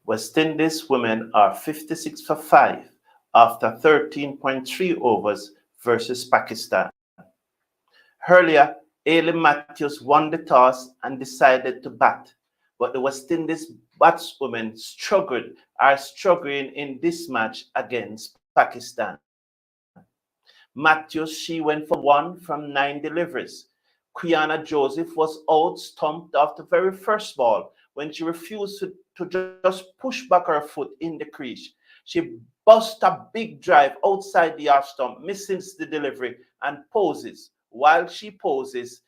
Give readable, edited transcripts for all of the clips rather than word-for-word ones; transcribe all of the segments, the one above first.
West Indies women are 56 for 5 after 13.3 overs versus Pakistan. Earlier, Aileen Matthews won the toss and decided to bat, but the West Indies batswomen are struggling in this match against Pakistan. Matthews, she went for 1 from 9 deliveries. Quiana Joseph was out-stumped off the very first ball when she refused to just push back her foot in the crease. She bust a big drive outside the off stump, misses the delivery, and poses. While she poses,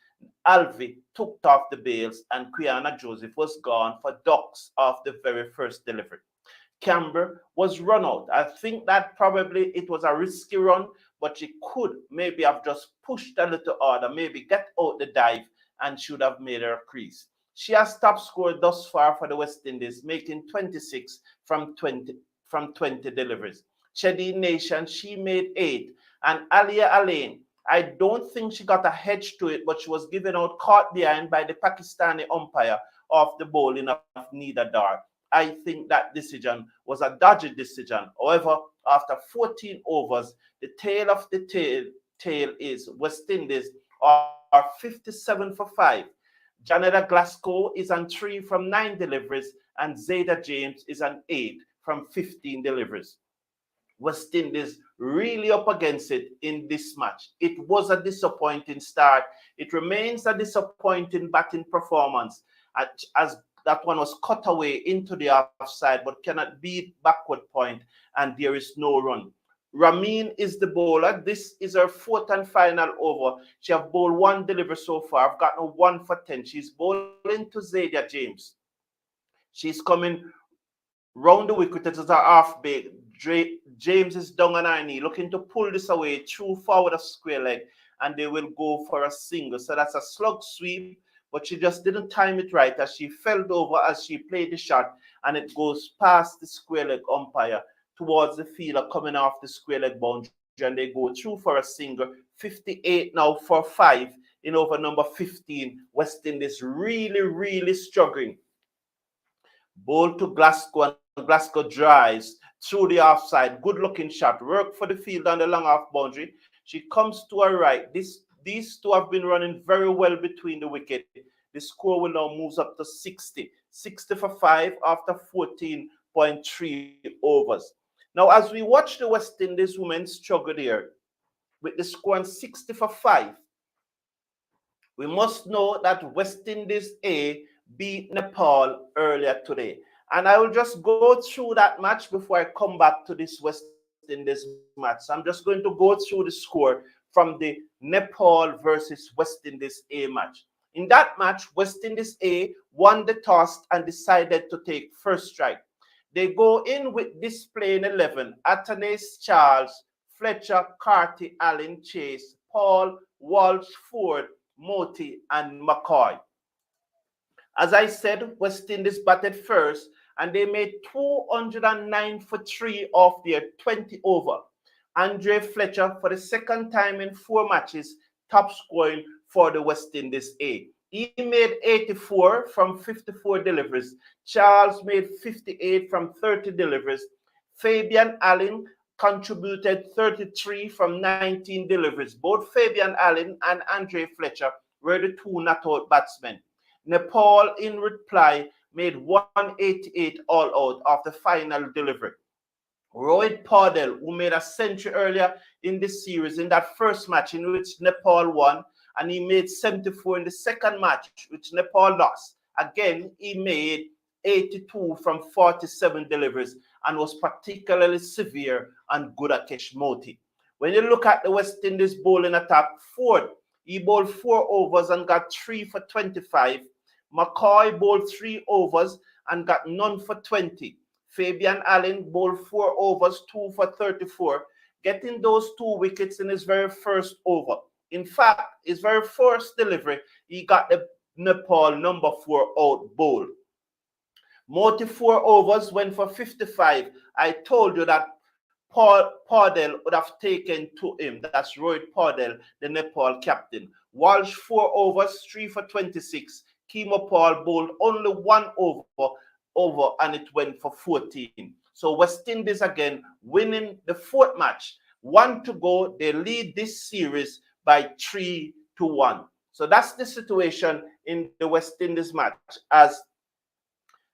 Alvi took off the bails, and Quiana Joseph was gone for ducks off the very first delivery. Camber was run out. I think that probably it was a risky run, but she could maybe have just pushed a little harder, maybe get out the dive, and should have made her crease. She has top scored thus far for the West Indies, making 26 from 20 deliveries. Chedi Nation, she made 8. And Alia Alain, I don't think she got a hedge to it, but she was given out caught behind by the Pakistani umpire of the bowling of Nida Dar. I think that decision was a dodgy decision. However, after 14 overs, the tail of the tail is West Indies are 57 for 5. Janetta Glasgow is on 3 from 9 deliveries, and Zayda James is on 8 from 15 deliveries. West Indies really up against it in this match. It was a disappointing start. It remains a disappointing batting performance as that one was cut away into the offside but cannot beat backward point, and there is no run. Ramin is the bowler. This is her fourth and final over. She have bowled 1 delivery so far. I've gotten 1 for 10. She's bowling to Zadia James. She's coming round the wicket. It is a half bait. James is down on her knee, looking to pull this away through forward of square leg, and they will go for a single. So that's a slug sweep, but she just didn't time it right as she fell over as she played the shot, and it goes past the square leg umpire towards the fielder coming off the square leg boundary, and they go through for a single. 58 now for 5 in over number 15. West Indies really struggling. Ball to Glasgow, and Glasgow drives through the offside. Good looking shot. Work for the field on the long off boundary. She comes to her right. These two have been running very well between the wicket. The score will now move up to 60. 60 for 5 after 14.3 overs. Now, as we watch the West Indies women struggle here with the score on 60 for 5, we must know that West Indies A beat Nepal earlier today. And I will just go through that match before I come back to this West Indies match. So I'm just going to go through the score from the Nepal versus West Indies A match. In that match, West Indies A won the toss and decided to take first strike. They go in with this playing 11: Atanas, Charles, Fletcher, Carty, Allen, Chase, Paul, Walsh, Ford, Moti, and McCoy. As I said, West Indies batted first, and they made 209 for 3 off their 20 over. Andre Fletcher, for the second time in 4 matches, top scoring for the West Indies A. He made 84 from 54 deliveries. Charles made 58 from 30 deliveries. Fabian Allen contributed 33 from 19 deliveries. Both Fabian Allen and Andre Fletcher were the 2 not-out batsmen. Nepal, in reply, made 188 all out of the final delivery. Rohit Paudel, who made a century earlier in this series, in that first match in which Nepal won, and he made 74 in the second match, which Nepal lost. Again, he made 82 from 47 deliveries and was particularly severe on Gudakesh Moti. When you look at the West Indies bowling attack, Ford, he bowled 4 overs and got 3 for 25. McCoy bowled 3 overs and got none for 20. Fabian Allen bowled 4 overs, 2 for 34, getting those 2 wickets in his very first over. In fact, his very first delivery, he got the Nepal number 4 out bowl. Moti 4 overs went for 55. I told you that Paudel would have taken to him. That's Rohit Paudel, the Nepal captain. Walsh 4 overs, 3 for 26. Kimo Paul bowled only 1 over over and it went for 14. So West Indies again winning the fourth match. 1 to go. They lead this series by 3-1. So that's the situation in the West Indies match, as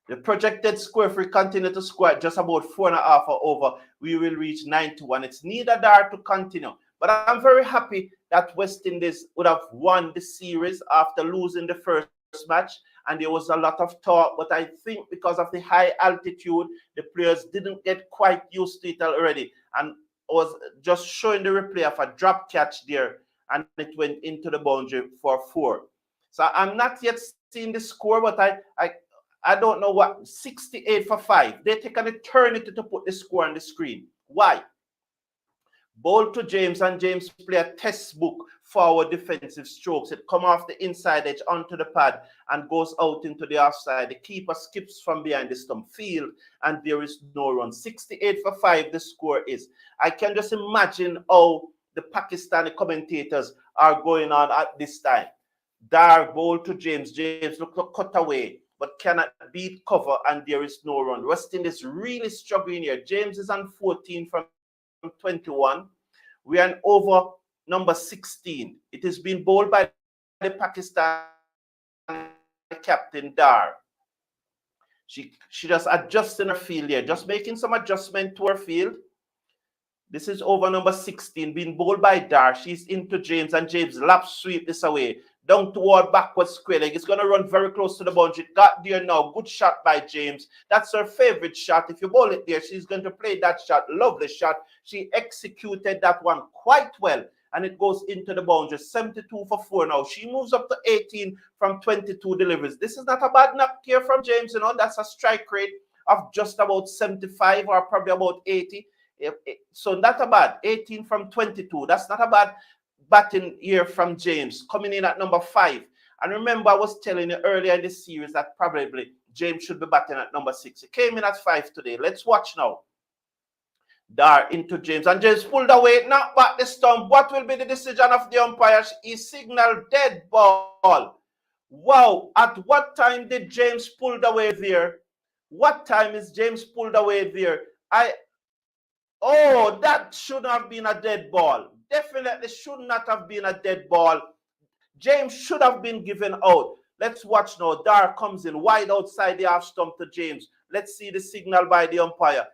the projected score, if we continue to score at just about 4.5 or over, we will reach 9-1. It's neither there to continue. But I'm very happy that West Indies would have won the series after losing the first match. And there was a lot of talk, but I think because of the high altitude, the players didn't get quite used to it already. And was just showing the replay of a drop catch there, and it went into the boundary for 4. So I'm not yet seeing the score, but I don't know what, 68 for 5. They take an eternity to put the score on the screen. Why? Ball to James, and James play a textbook forward defensive strokes. It come off the inside edge onto the pad and goes out into the offside. The keeper skips from behind the stump field, and there is no run. 68 for 5 the score is. I can just imagine how the Pakistani commentators are going on at this time. Dar ball to James. James look to cut away, but cannot beat cover, and there is no run. West Indies really struggling here. James is on 14 from 21. We are over number 16. It is being bowled by the Pakistan captain Dar. She just adjusting her field here, just making some adjustment to her field. This is over number 16, being bowled by Dar. She's into James, and James lap sweep this away. Down toward backward square leg. It's going to run very close to the boundary. Got there now. Good shot by James. That's her favorite shot. If you bowl it there, she's going to play that shot. Lovely shot. She executed that one quite well, and it goes into the boundary. 72 for 4 now. She moves up to 18 from 22 deliveries. This is not a bad knock here from James. You know, that's a strike rate of just about 75 or probably about 80. So not a bad. 18 from 22. That's not a bad batting here from James, coming in at number 5. And remember, I was telling you earlier in this series that probably James should be batting at number 6. He came in at 5 today. Let's watch now. Dar into James, and James pulled away, knocked back the stump. What will be the decision of the umpire? He signaled dead ball. Wow, at what time did James pull away there? What time is James pulled away there? Oh, that should have been a dead ball. Definitely should not have been a dead ball. James should have been given out. Let's watch now. Dar comes in wide outside the half stump to James. Let's see the signal by the umpire.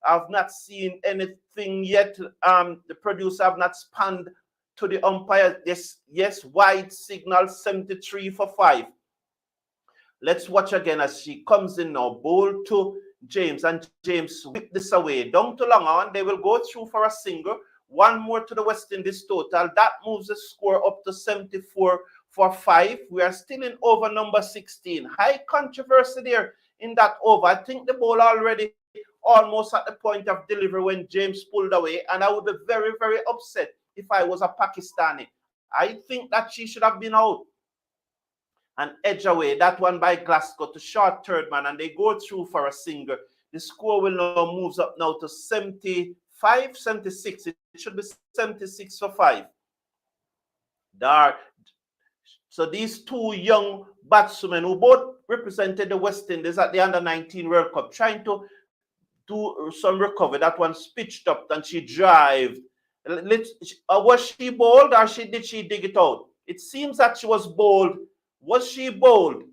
I've not seen anything yet. The producer have not spanned to the umpire. Yes, wide signal, 73 for 5. Let's watch again as she comes in now. Ball to James, and James whip this away. Down to long on. They will go through for a single. One more to the West Indies total. That moves the score up to 74 for 5. We are still in over number 16. High controversy there in that over. I think the ball already almost at the point of delivery when James pulled away. And I would be very, very upset if I was a Pakistani. I think that she should have been out. And edge away. That one by Glasgow to short third man. And they go through for a single. The score will now moves up now to 75, 76. It should be 76 for 5. There. So these two young batsmen who both represented the West Indies at the Under-19 World Cup, trying to do some recovery. That one's pitched up and she drived. Was she bowled or did she dig it out? It seems that she was bowled. Was she bowled?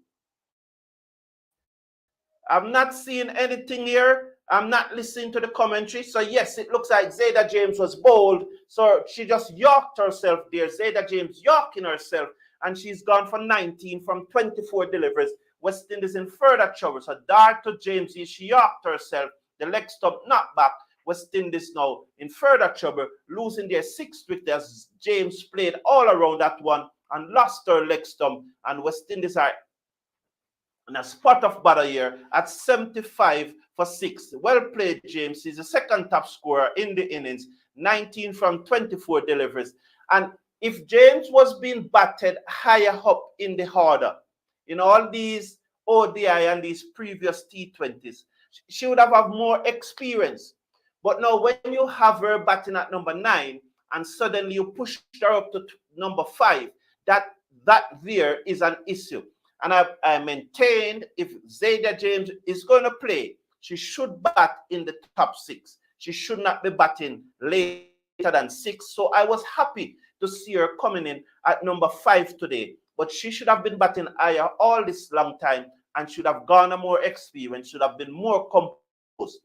I'm not seeing anything here. I'm not listening to the commentary. So yes, it looks like Zayda James was bowled. So she just yorked herself there. Zayda James yorking herself. And she's gone for 19 from 24 deliveries. West Indies in further trouble. So Dar to James, she yorked herself. The leg stump knocked back. West Indies now in further trouble, losing their 6th wicket as James played all around that one and lost her leg stump. And West Indies are in a spot of bother here at 75 for 6. Well played, James. He's the second top scorer in the innings, 19 from 24 deliveries. And if James was being batted higher up in the order, in all these ODI and these previous T20s, she would have more experience. But now when you have her batting at number 9 and suddenly you push her up to number 5, that there is an issue. And I maintained if Zayda James is going to play, she should bat in the top 6. She should not be batting later than 6. So I was happy to see her coming in at number 5 today. But she should have been batting higher all this long time and should have garnered more experience, should have been more composed.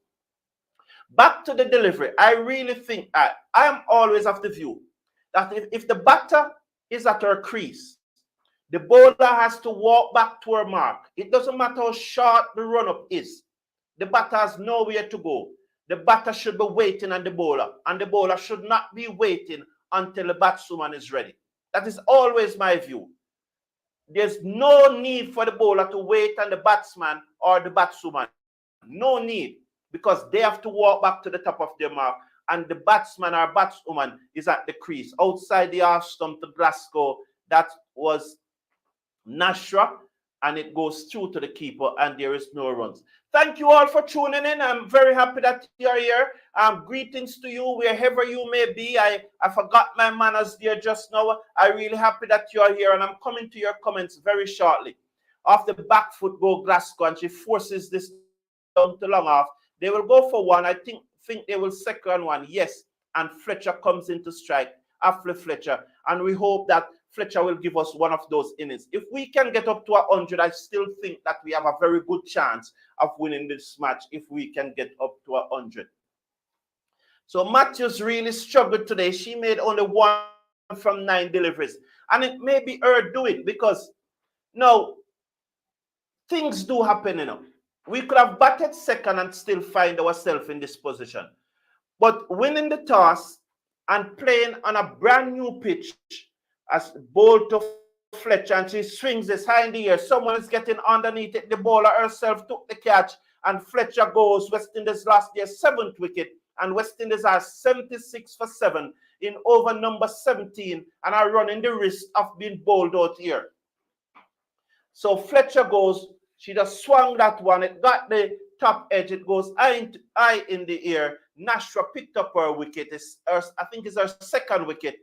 Back to the delivery, I really think I am always of the view that if the batter is at her crease, the bowler has to walk back to her mark. It doesn't matter how short the run-up is. The batter has nowhere to go. The batter should be waiting on the bowler, and the bowler should not be waiting until the batswoman is ready. That is always my view. There's no need for the bowler to wait on the batsman or the batswoman. No need, because they have to walk back to the top of their mark, and the batsman or batswoman is at the crease. Outside the half stump to Glasgow, that was Nashra, and it goes through to the keeper, and there is no runs. Thank you all for tuning in. I'm very happy that you're here. Greetings to you wherever you may be. I forgot my manners there just now. I'm really happy that you're here, and I'm coming to your comments very shortly. Off the back foot go Glasgow, and she forces this down to long off. They will go for one. I think they will second one. Yes, and Fletcher comes into strike after Fletcher, and we hope that Fletcher will give us one of those innings. If we can get up to 100, I still think that we have a very good chance of winning this match if we can get up to 100. So Matthews really struggled today. She made only 1 from 9 deliveries. And it may be her doing, because now things do happen, you know. We could have batted second and still find ourselves in this position. But winning the toss and playing on a brand new pitch, as ball to Fletcher, and she swings this high in the air. Someone is getting underneath it. The bowler herself took the catch, and Fletcher goes. West Indies lost their 7th wicket, and West Indies are 76 for 7 in over number 17 and are running the risk of being bowled out here. So Fletcher goes. She just swung that one. It got the top edge. It goes high in the air. Nashra picked up her wicket. I think it's her 2nd wicket.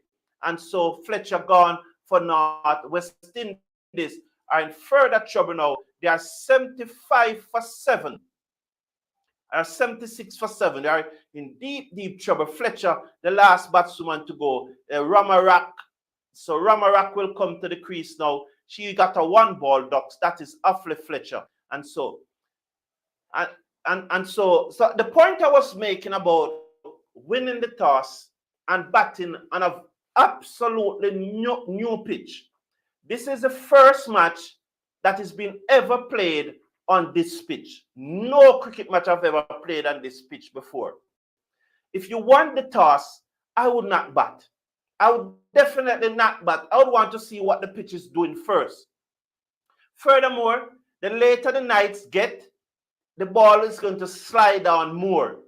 And so Fletcher gone for naught. West Indies are in further trouble now. They are 75 for 7. Are 76 for 7. They are in deep, deep trouble. Fletcher, the last batswoman to go. Ramarak. So Ramarak will come to the crease now. She got a 1-ball ducks. That is awfully Fletcher. And so, so the point I was making about winning the toss and batting on a absolutely new pitch. This is the first match that has been ever played on this pitch. No cricket match I've ever played on this pitch before. If you won the toss, I would not bat. I would definitely not bat. I would want to see what the pitch is doing first. Furthermore, the later the nights get, the ball is going to slide down more.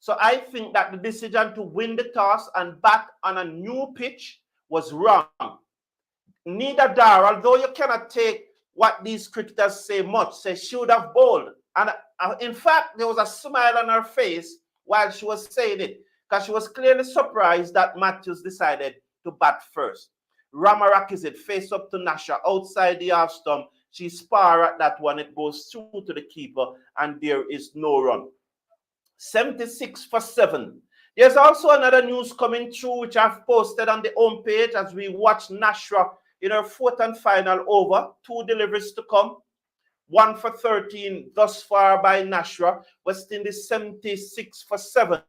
So I think that the decision to win the toss and bat on a new pitch was wrong. Neither Dara, although you cannot take what these cricketers say much, say she would have bowled. And in fact, there was a smile on her face while she was saying it, because she was clearly surprised that Matthews decided to bat first. Ramarak is it, face up to Nasha, outside the half stump. She spar at that one. It goes through to the keeper, and there is no run. 76 for 7. There's also another news coming through, which I've posted on the home page as we watch Nashra in her 4th and final over. 2 deliveries to come. 1 for 13 thus far by Nashra. West Indies 76 for 7.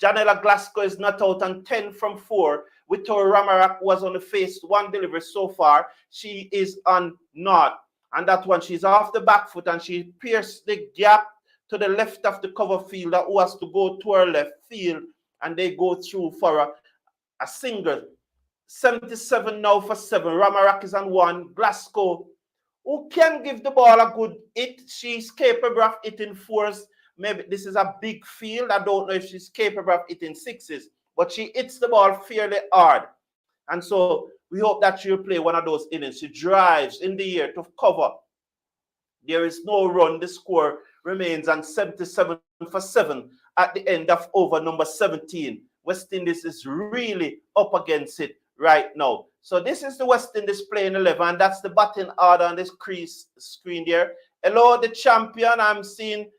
Janela Glasgow is not out on 10 from 4. Victoria Ramarak was on the face 1 delivery so far. She is on naught. And that one, she's off the back foot and she pierced the gap to the left of the cover fielder who has to go to her left field, and they go through for a single. 77 now for 7. Ramarak is on 1. Glasgow, who can give the ball a good hit. She's capable of hitting 4s. Maybe this is a big field. I don't know if she's capable of hitting 6s, but she hits the ball fairly hard. And so we hope that she'll play one of those innings. She drives in the air to cover. There is no run. The score remains on 77 for 7 at the end of over number 17. West Indies is really up against it right now. So this is the West Indies playing 11. That's the batting order on this crease screen there. Hello, the champion. I'm seeing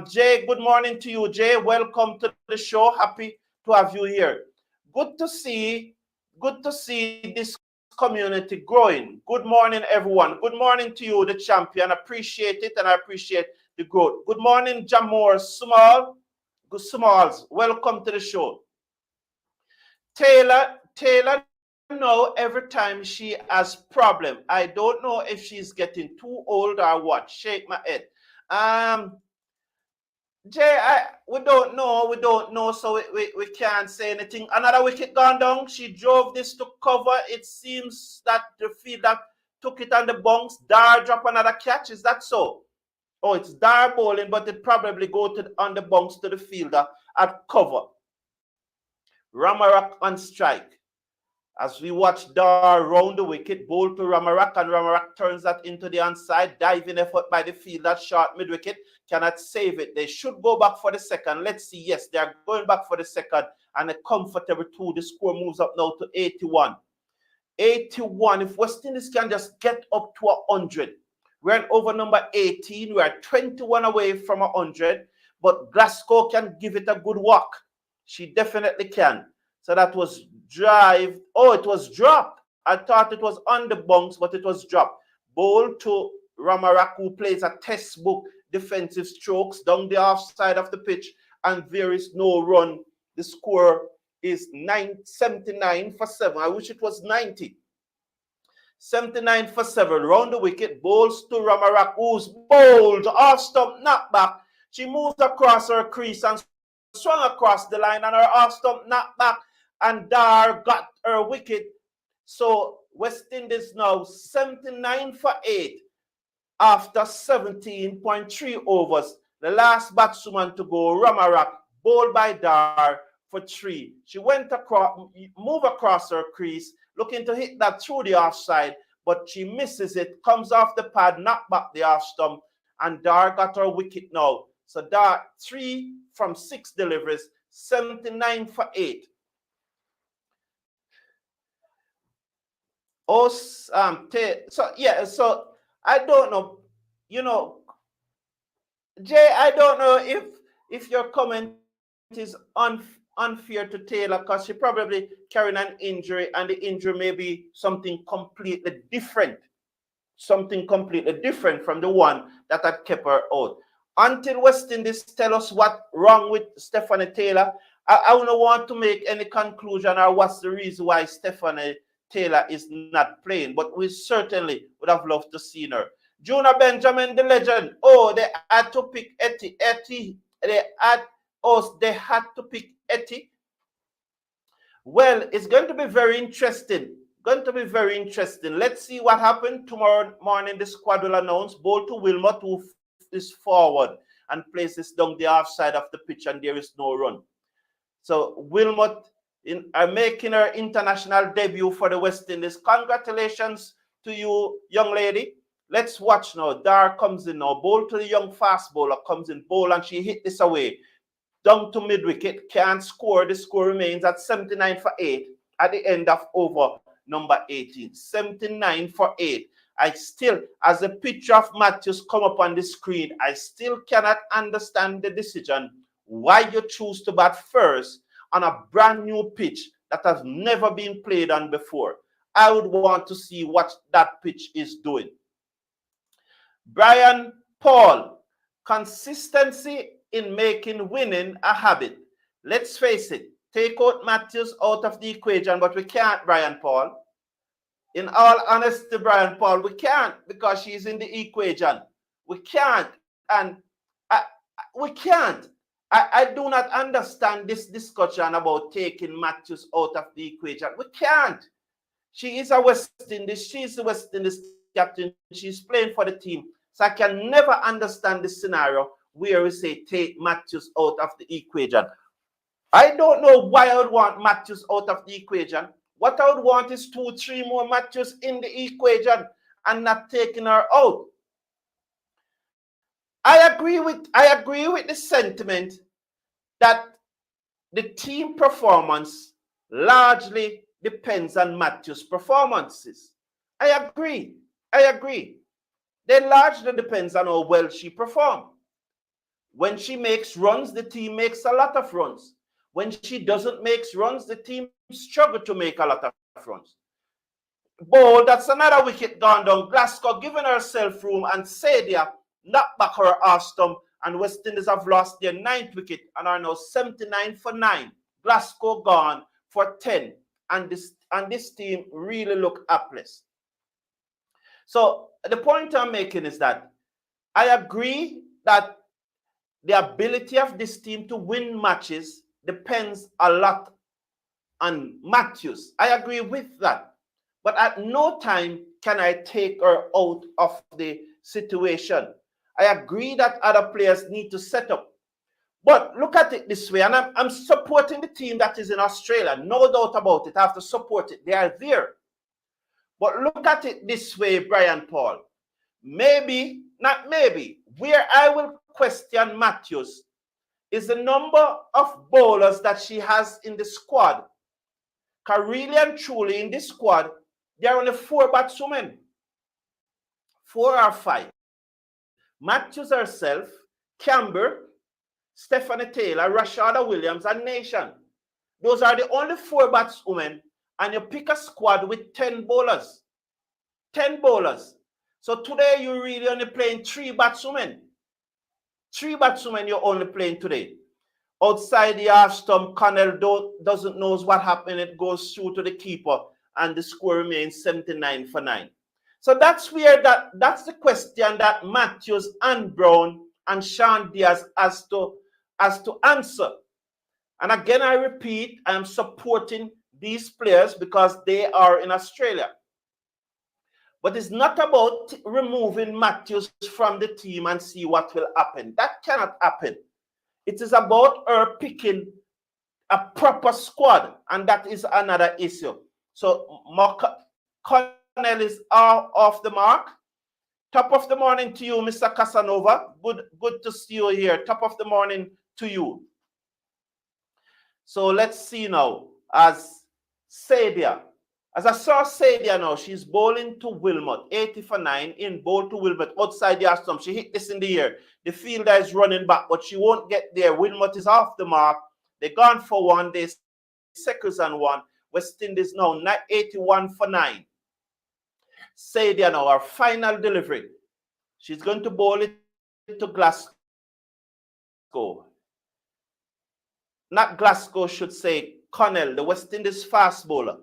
Jay. Good morning to you, Jay. Welcome to the show. Happy to have you here. Good to see this community growing. Good morning, everyone. Good morning to you, the champion. Appreciate it, and I appreciate the growth. Good morning, Jamor Small. Good Smalls. Welcome to the show. Taylor know every time she has problem. I don't know if she's getting too old or what. Shake my head. Jay, we don't know, so we can't say anything. Another wicket gone down. She drove this to cover. It seems that the fielder took it on the bunks. Dar drop another catch. Is that so? Oh, it's Dar bowling, but it probably go to on the bunks to the fielder at cover. Ramarak on strike. As we watch Dar round the wicket, bowl to Ramarak, and Ramarak turns that into the onside. Diving effort by the fielder, short mid-wicket, cannot save it. They should go back for the second. Let's see. Yes, they are going back for the second, and a comfortable 2. The score moves up now to 81. 81. If West Indies can just get up to 100. We're in over number 18. We are 21 away from 100, but Glasgow can give it a good walk. She definitely can. So that was drive. Oh, it was dropped. I thought it was on the bunks, but it was dropped. Bowl to Ramarak, who plays a textbook defensive strokes down the offside of the pitch, and there is no run. The score is 79 for 7. I wish it was 90. 79 for 7. Round the wicket, bowls to Ramarak, who's bowled off stump knockback. She moves across her crease and swung across the line, and her off stump knockback, and Dar got her wicket. So West Indies now 79 for 8 after 17.3 overs. The last batswoman to go, Ramarak, bowled by Dar for 3. She went across, move across her crease, looking to hit that through the offside, but she misses it, comes off the pad, knocked back the off stump, and Dar got her wicket now. So Dar 3 from 6 deliveries, 79 for 8. Oh, so yeah, so I don't know, Jay, I don't know if your comment is unfair to Taylor, because she probably carrying an injury, and the injury may be something completely different from the one that had kept her out. Until West Indies tell us what's wrong with Stephanie Taylor, I don't want to make any conclusion or what's the reason why Stephanie Taylor is not playing, but we certainly would have loved to see her. Jonah Benjamin, the legend. Oh, they had to pick Etty. They had to pick Etty. Well, it's going to be very interesting. Let's see what happened tomorrow morning. The squad will announce. Bowl to Wilmot, who is forward and places down the offside of the pitch, and there is no run. So Wilmot are making her international debut for the West Indies. Congratulations to you, young lady. Let's watch now. Dar comes in now. Bowl to the young fast bowler, comes in, bowl, and she hit this away. Down to mid-wicket, can't score. The score remains at 79 for 8 at the end of over number 18. 79 for 8. I still, as the picture of Matthews come up on the screen, I still cannot understand the decision why you choose to bat first on a brand new pitch that has never been played on before. I would want to see what that pitch is doing. Brian Paul, consistency in making winning a habit. Let's face it, take out Matthews out of the equation, but we can't, Brian Paul. In all honesty, Brian Paul, we can't, because she's in the equation. We can't, and we can't. I do not understand this discussion about taking Matthews out of the equation. We can't. She is a West Indies. She's the West Indies captain. She's playing for the team. So I can never understand this scenario where we say take Matthews out of the equation. I don't know why I would want Matthews out of the equation. What I would want is 2-3 more Matthews in the equation and not taking her out. I agree with the sentiment that the team performance largely depends on Matthews' performances. I agree. They largely depends on how well she performs. When she makes runs, the team makes a lot of runs. When she doesn't make runs, the team struggle to make a lot of runs. Bold, that's another wicket gone down. Glasgow giving herself room, and Sadia knocked back her half stump, and West Indies have lost their 9th wicket and are now 79 for 9. Glasgow gone for 10, and this team really look hapless. So the point I'm making is that I agree that the ability of this team to win matches depends a lot on Matthews. I agree with that. But at no time can I take her out of the situation. I agree that other players need to set up. But look at it this way, and I'm supporting the team that is in Australia. No doubt about it. I have to support it. They are there. But look at it this way, Brian Paul. Maybe, not maybe, where I will question Matthews is the number of bowlers that she has in the squad. Because really and truly in this squad, there are only 4 batswomen. 4 or 5. Matthews herself, Camber, Stephanie Taylor, Rashada Williams, and Nation. Those are the only 4 batswomen, and you pick a squad with 10 bowlers. 10 bowlers. So today you're really only playing 3 batswomen. 3 batswomen you're only playing today. Outside the half stump, Connell doesn't know what happened. It goes through to the keeper, and the score remains 79 for 9. So that's where that's the question that Matthews and Brown and Sean Diaz has to answer. And again, I repeat, I am supporting these players because they are in Australia. But it's not about removing Matthews from the team and see what will happen. That cannot happen. It is about her picking a proper squad, and that is another issue. So Connell is off the mark. Top of the morning to you, Mr. Casanova. Good to see you here. Top of the morning to you. So let's see now as Sadia. As I saw Sadia now, she's bowling to Wilmot, 80 for 9, in bowl to Wilmot, outside the stump. She hit this in the air. The fielder is running back, but she won't get there. Wilmot is off the mark. They're gone for 1. They seconds and 1. West Indies now 81 for 9. Sadia now, our final delivery. She's going to bowl it to Glasgow. Not Glasgow, should say Connell, the West Indies fast bowler.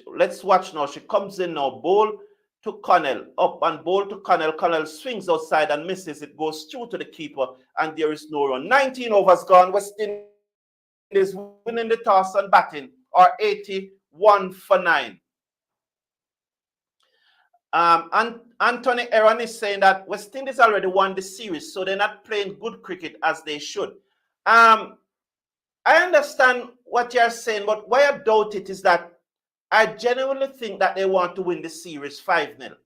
Let's watch now. She comes in now, bowl to Connell, up and bowl to Connell. Connell swings outside and misses. It goes through to the keeper, and there is no run. 19 overs gone. West Indies winning the toss and batting, or 81 for 9. And Anthony Aaron is saying that West Indies already won the series, so they're not playing good cricket as they should. I understand what you're saying, but why I doubt it is that I genuinely think that they want to win the series 5-0.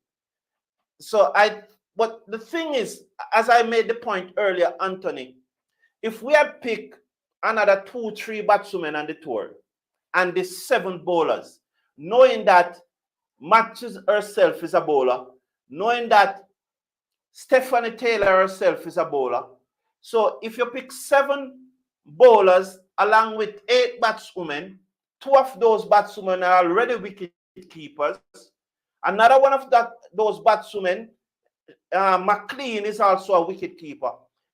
But the thing is, as I made the point earlier, Anthony, if we had picked another 2-3 batsmen on the tour and the 7 bowlers, knowing that Matthews herself is a bowler, knowing that Stephanie Taylor herself is a bowler, so if you pick 7 bowlers along with 8 batswomen, 2 of those batswomen are already wicket keepers. Another one of those batswomen, McLean, is also a wicket keeper.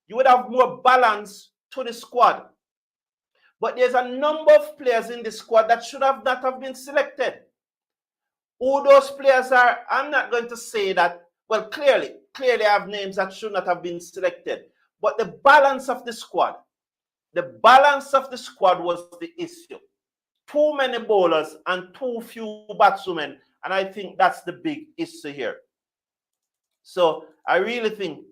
You would have more balance to the squad. But there's a number of players in the squad that should not have been selected. Who those players are, I'm not going to say that. Well, clearly I have names that should not have been selected. But the balance of the squad was the issue. Too many bowlers and too few batswomen, and I think that's the big issue here. So I really think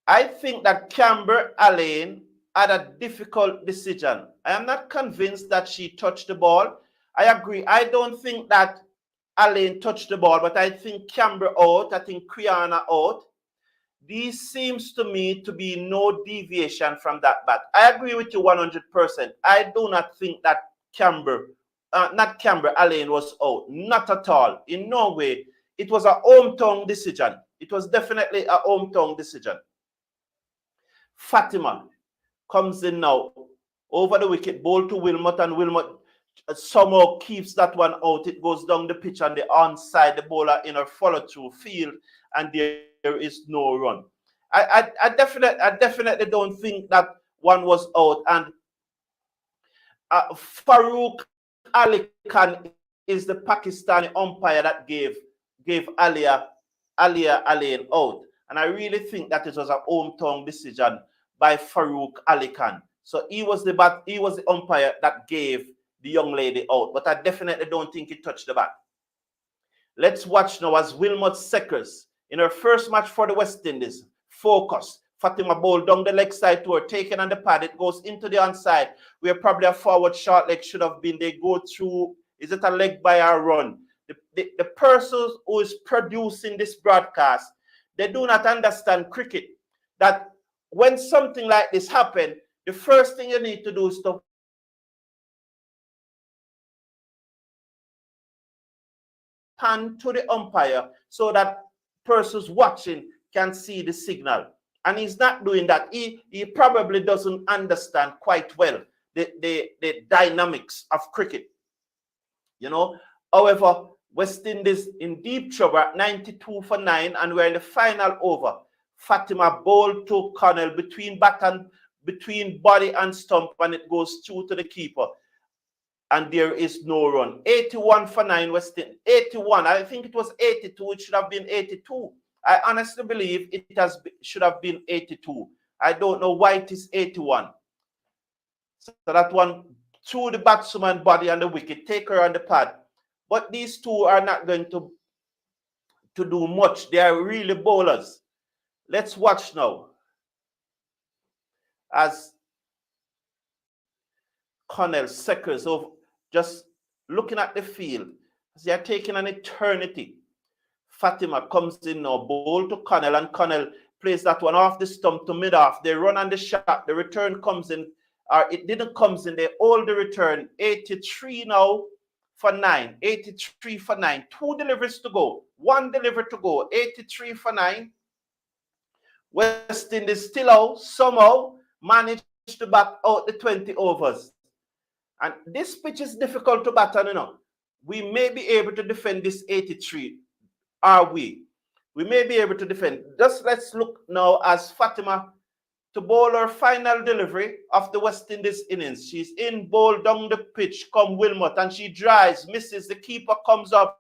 that Camber Allain had a difficult decision. I am not convinced that she touched the ball. I agree. I don't think that Allain touched the ball, but I think Camber out. I think Kriana out. There seems to me to be no deviation from that bat. I agree with you 100%. I do not think that Alain was out. Not at all. In no way. It was a hometown decision. It was definitely a hometown decision. Fatima comes in now over the wicket, ball to Wilmot, and Wilmot somehow keeps that one out. It goes down the pitch and the onside, the bowler in a follow-through field, and there is no run. I definitely don't think that one was out. And Farouk Ali Khan is the Pakistani umpire that gave Alia Alain out. And I really think that it was a hometown decision by Farouk Ali Khan. So he was the umpire that gave the young lady out. But I definitely don't think he touched the bat. Let's watch now as Wilmot Seckers, in her first match for the West Indies, focus. Fatima bowled down the leg side to her, taken on the pad. It goes into the onside, where probably a forward short leg should have been. They go through, is it a leg by a run? The person who is producing this broadcast, they do not understand cricket. That when something like this happens, the first thing you need to do is to pan to the umpire so that persons watching can see the signal. And he's not doing that. He probably doesn't understand quite well the dynamics of cricket. You know, however, West Indies in deep trouble at 92 for 9, and we're in the final over. Fatima bowled to Connell between body and stump, and it goes through to the keeper. And there is no run. 81 for 9 West Indies. 81. I think it was 82. It should have been 82. I honestly believe should have been 82. I don't know why it is 81. So that one through the batsman body and the wicket, take her on the pad. But these two are not going to do much. They are really bowlers. Let's watch now as Connell Seckers of just looking at the field. They are taking an eternity. Fatima comes in now, ball to Connell, and Connell plays that one off the stump to mid-off. They run on the shot. The return comes in, or it didn't come in. They hold the return. 83 now for 9. 83 for 9. 2 deliveries to go. 1 delivery to go. 83 for 9. West Indies still out. Somehow managed to bat out the 20 overs. And this pitch is difficult to bat on, you know. We may be able to defend this 83. Are we? We may be able to defend. Just let's look now as Fatima to bowl her final delivery of the West Indies innings. She's in, bowl down the pitch, come Wilmot, and she drives, misses. The keeper comes up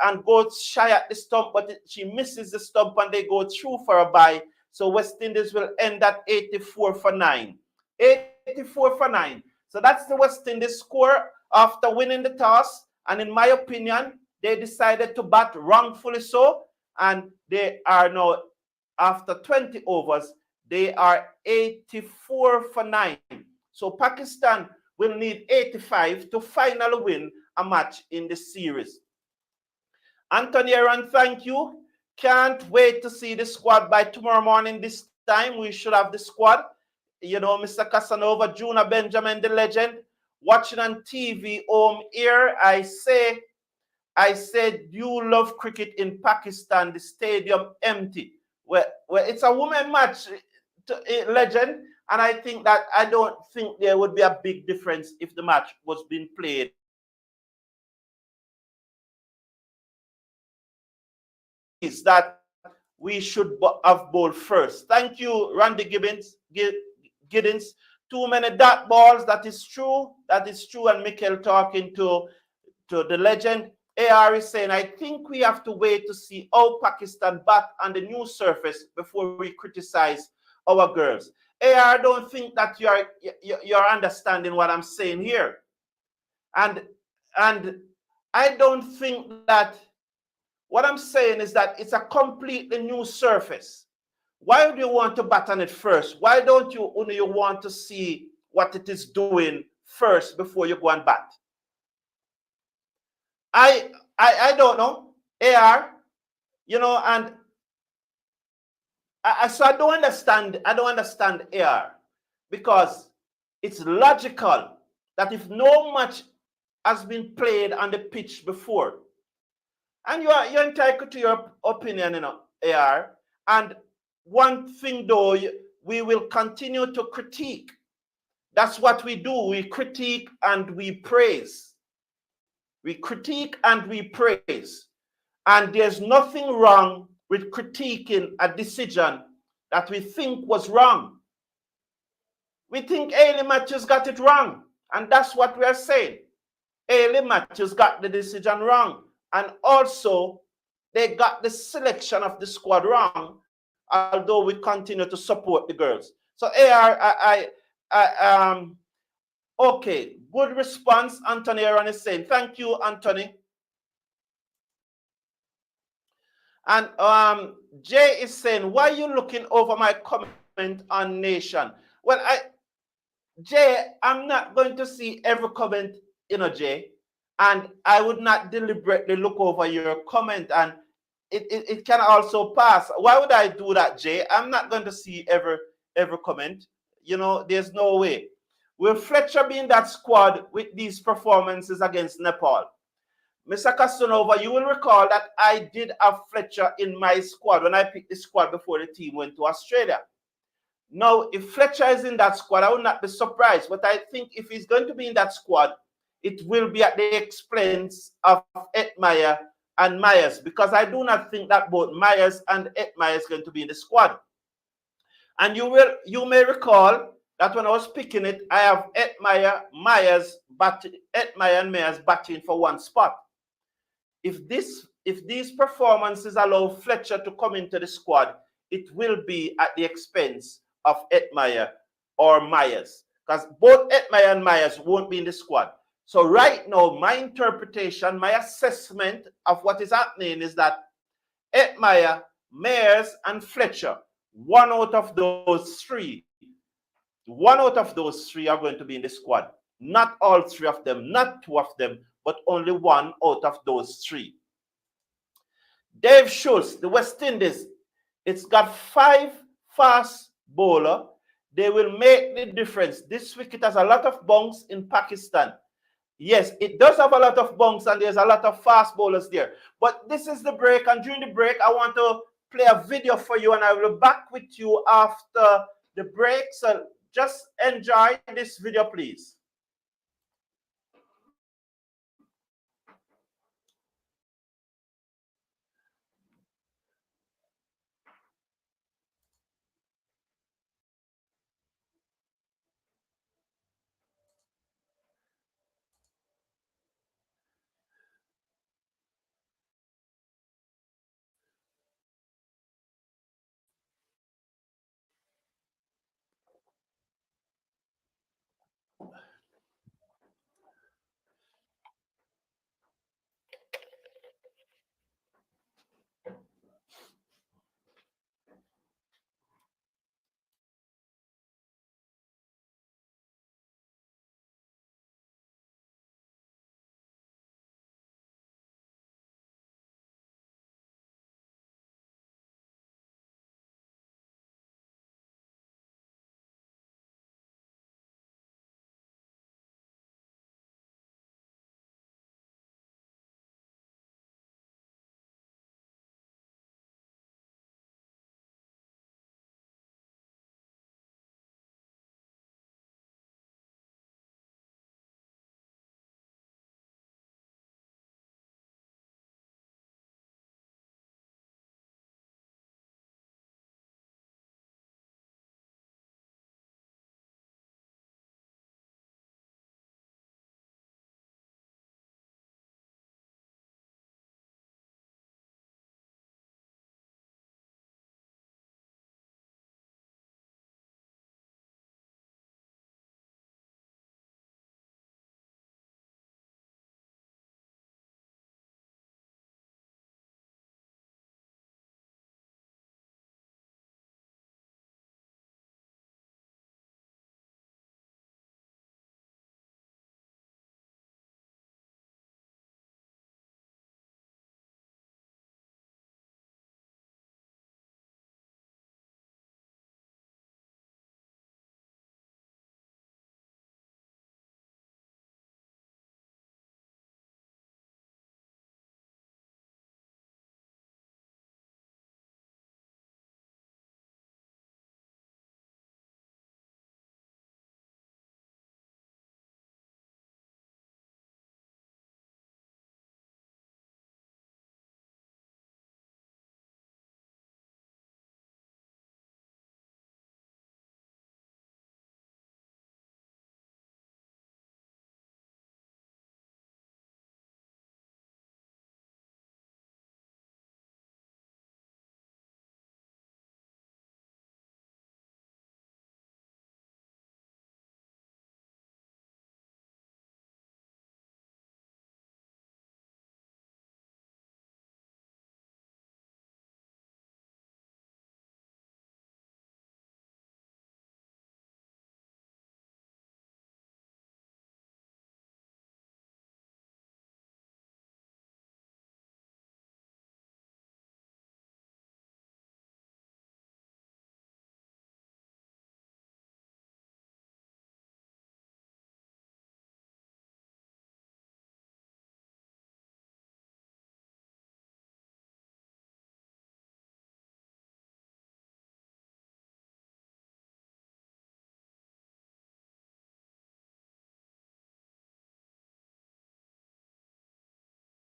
and goes shy at the stump, but she misses the stump and they go through for a bye. So West Indies will end at 84 for 9. 84 for 9. So that's the West Indies score after winning the toss. And in my opinion, they decided to bat wrongfully so. And they are now, after 20 overs, they are 84 for 9. So Pakistan will need 85 to finally win a match in the series. Anthony Aaron, thank you. Can't wait to see the squad by tomorrow morning. This time we should have the squad. You know, Mr. Casanova, Juna Benjamin, the legend, watching on TV home here. I said, you love cricket in Pakistan, the stadium empty. Well, it's a women match, legend, and I think that I don't think there would be a big difference if the match was being played. Is that we should have bowled first. Thank you, Randy Giddens. Too many dot balls. That is true. That is true. And Mikel talking to the legend. AR is saying, I think we have to wait to see how Pakistan bat on the new surface before we criticize our girls. AR, I don't think that you're understanding what I'm saying here. And I don't think that what I'm saying is that it's a completely new surface. Why do you want to bat on it first? Why don't you only want to see what it is doing first before you go and bat? I don't know. AR, you know, and So I don't understand. I don't understand AR because it's logical that if no match has been played on the pitch before, and you're entitled to your opinion, AR. And one thing though, we will continue to critique. That's what we do. We critique and we praise. We critique and we praise. And there's nothing wrong with critiquing a decision that we think was wrong. We think Ailey Matthews got it wrong. And that's what we are saying. Ailey Matthews got the decision wrong. And also, they got the selection of the squad wrong, although we continue to support the girls. So AR, okay, good response. Anthony Aaron is saying, thank you, Anthony. And Jay is saying, why are you looking over my comment on Nation? Well, Jay, I'm not going to see every comment, Jay, and I would not deliberately look over your comment, and it can also pass. Why would I do that, Jay? I'm not going to see every comment. There's no way. Will Fletcher be in that squad with these performances against Nepal? Mr. Casanova, you will recall that I did have Fletcher in my squad when I picked the squad before the team went to Australia. Now, if Fletcher is in that squad, I would not be surprised. But I think if he's going to be in that squad, it will be at the expense of Etmyer and Myers, because I do not think that both Myers and Etmyer is going to be in the squad. And you may recall that when I was picking it, I have Etmyer and Myers batting for one spot. If these performances allow Fletcher to come into the squad, it will be at the expense of Etmyer or Myers, because both Etmyer and Myers won't be in the squad. So right now, my interpretation, my assessment of what is happening is that Etmyer, Myers, and Fletcher, one out of those three are going to be in the squad. Not all three of them, not two of them, but only one out of those three. Dave Schultz, the West Indies, it's got 5 fast bowlers. They will make the difference. This wicket has a lot of bounce in Pakistan. Yes, it does have a lot of bounce and there's a lot of fast bowlers there. But this is the break, and during the break, I want to play a video for you, and I will be back with you after the break. So just enjoy this video, please.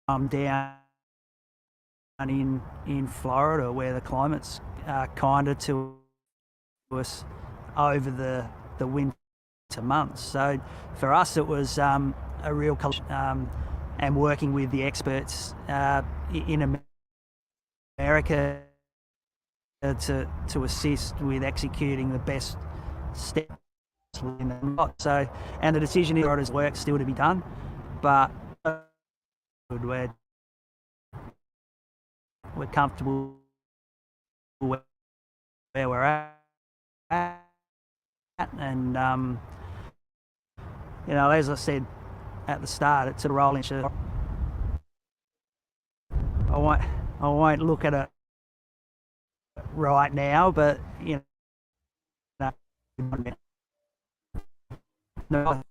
down in Florida, where the climate's kinder to us over the winter months. So for us, it was a real and working with the experts in America to assist with executing the best steps within the so, and the decision is work still to be done, but we're comfortable where we're at, and you know, as I said at the start, it's a rolling shirt. I won't look at it right now, but you know. No.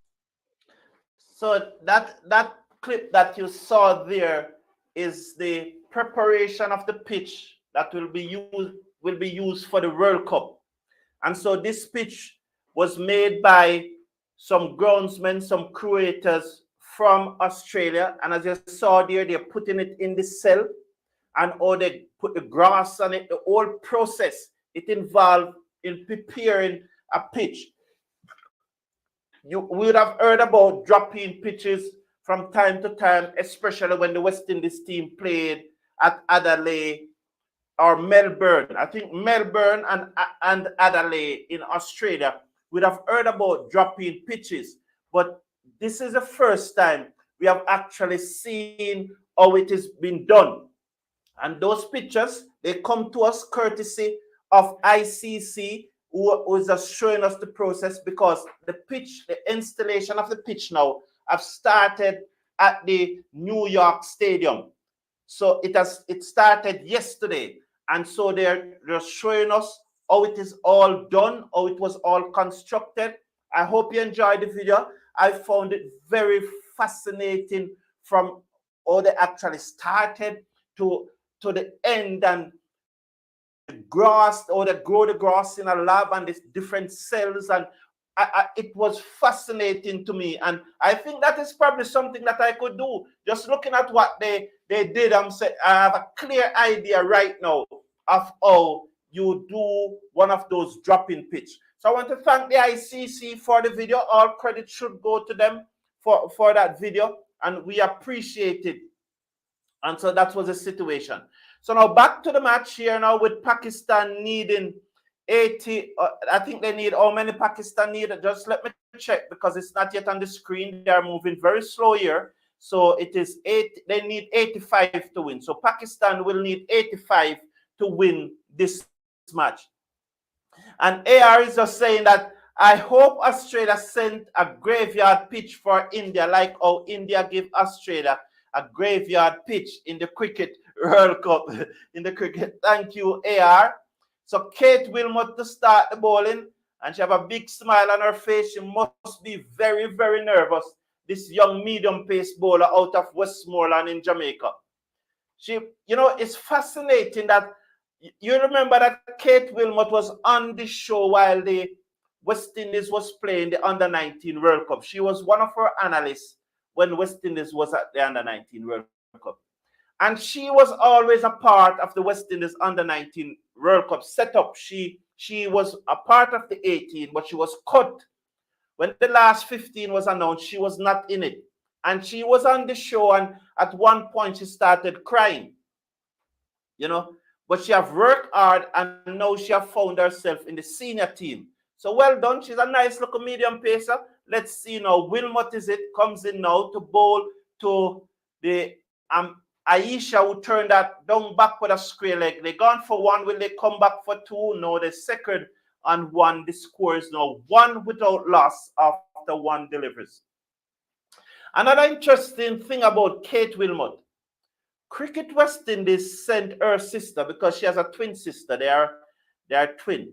So that clip that you saw there is the preparation of the pitch that will be used for the World Cup. And so this pitch was made by some groundsmen, some creators from Australia. And as you saw there, they're putting it in the cell, and or they put the grass on it. The whole process, it involved in preparing a pitch. You would have heard about dropping pitches from time to time, especially when the West Indies team played at Adelaide or Melbourne. I think Melbourne and Adelaide in Australia would have heard about dropping pitches. But this is the first time we have actually seen how it has been done. And those pictures, they come to us courtesy of ICC, who is just showing us the process, because the pitch, the installation of the pitch now have started at the New York Stadium. So it started yesterday. And so they're showing us how it is all done, how it was all constructed. I hope you enjoyed the video. I found it very fascinating from how they actually started to the end, and the grass, or they grow the grass in a lab and there's different cells, and it was fascinating to me. And I think that is probably something that I could do. Just looking at what they did, I have a clear idea right now of how you do one of those dropping pitch. So I want to thank the ICC for the video. All credit should go to them for that video, and we appreciate it. And so that was the situation. So now back to the match here now, with Pakistan needing 80. I think they need, how many Pakistan need? Just let me check, because it's not yet on the screen. They are moving very slow here. So it is 8. They need 85 to win. So Pakistan will need 85 to win this match. And AR is just saying that, I hope Australia sent a graveyard pitch for India, like how India gave Australia a graveyard pitch in the Cricket World Cup. In the cricket. Thank you, AR. So Kate Wilmot to start the bowling, and she have a big smile on her face. She must be very, very nervous, this young medium pace bowler out of Westmoreland in Jamaica. She, you know, it's fascinating that you remember that Kate Wilmot was on the show while the West Indies was playing the Under-19 World Cup. She was one of our analysts when West Indies was at the Under-19 World Cup. And she was always a part of the West Indies Under-19 World Cup setup. She was a part of the 18, but she was cut. When the last 15 was announced, she was not in it. And she was on the show, and at one point she started crying. You know, but she have worked hard, and now she have found herself in the senior team. So well done. She's a nice little medium pacer. Let's see now. Wilmot comes in now to bowl to the Aisha, who turned that down back with a square leg. They gone for one. Will they come back for two? No, the second and one. The score is now 1 without loss after one delivers. Another interesting thing about Kate Wilmot, Cricket West Indies sent her sister, because she has a twin sister. They are twin.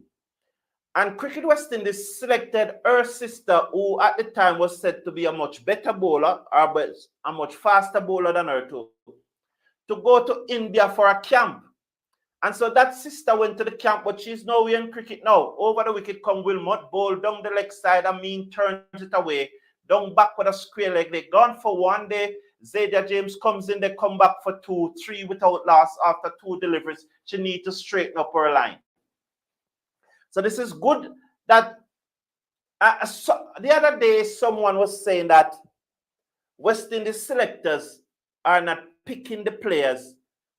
And Cricket West Indies selected her sister, who at the time was said to be a much better bowler, or a much faster bowler than her too, to go to India for a camp. And so that sister went to the camp, but she's nowhere in cricket now. Over the wicket come Wilmot, bowl down the leg side, and turns it away, down back with a square leg. They gone for one, they Zadia James comes in, they come back for 2, 3 without loss after 2 deliveries. She needs to straighten up her line. So this is good that the other day someone was saying that West Indies selectors are not picking the players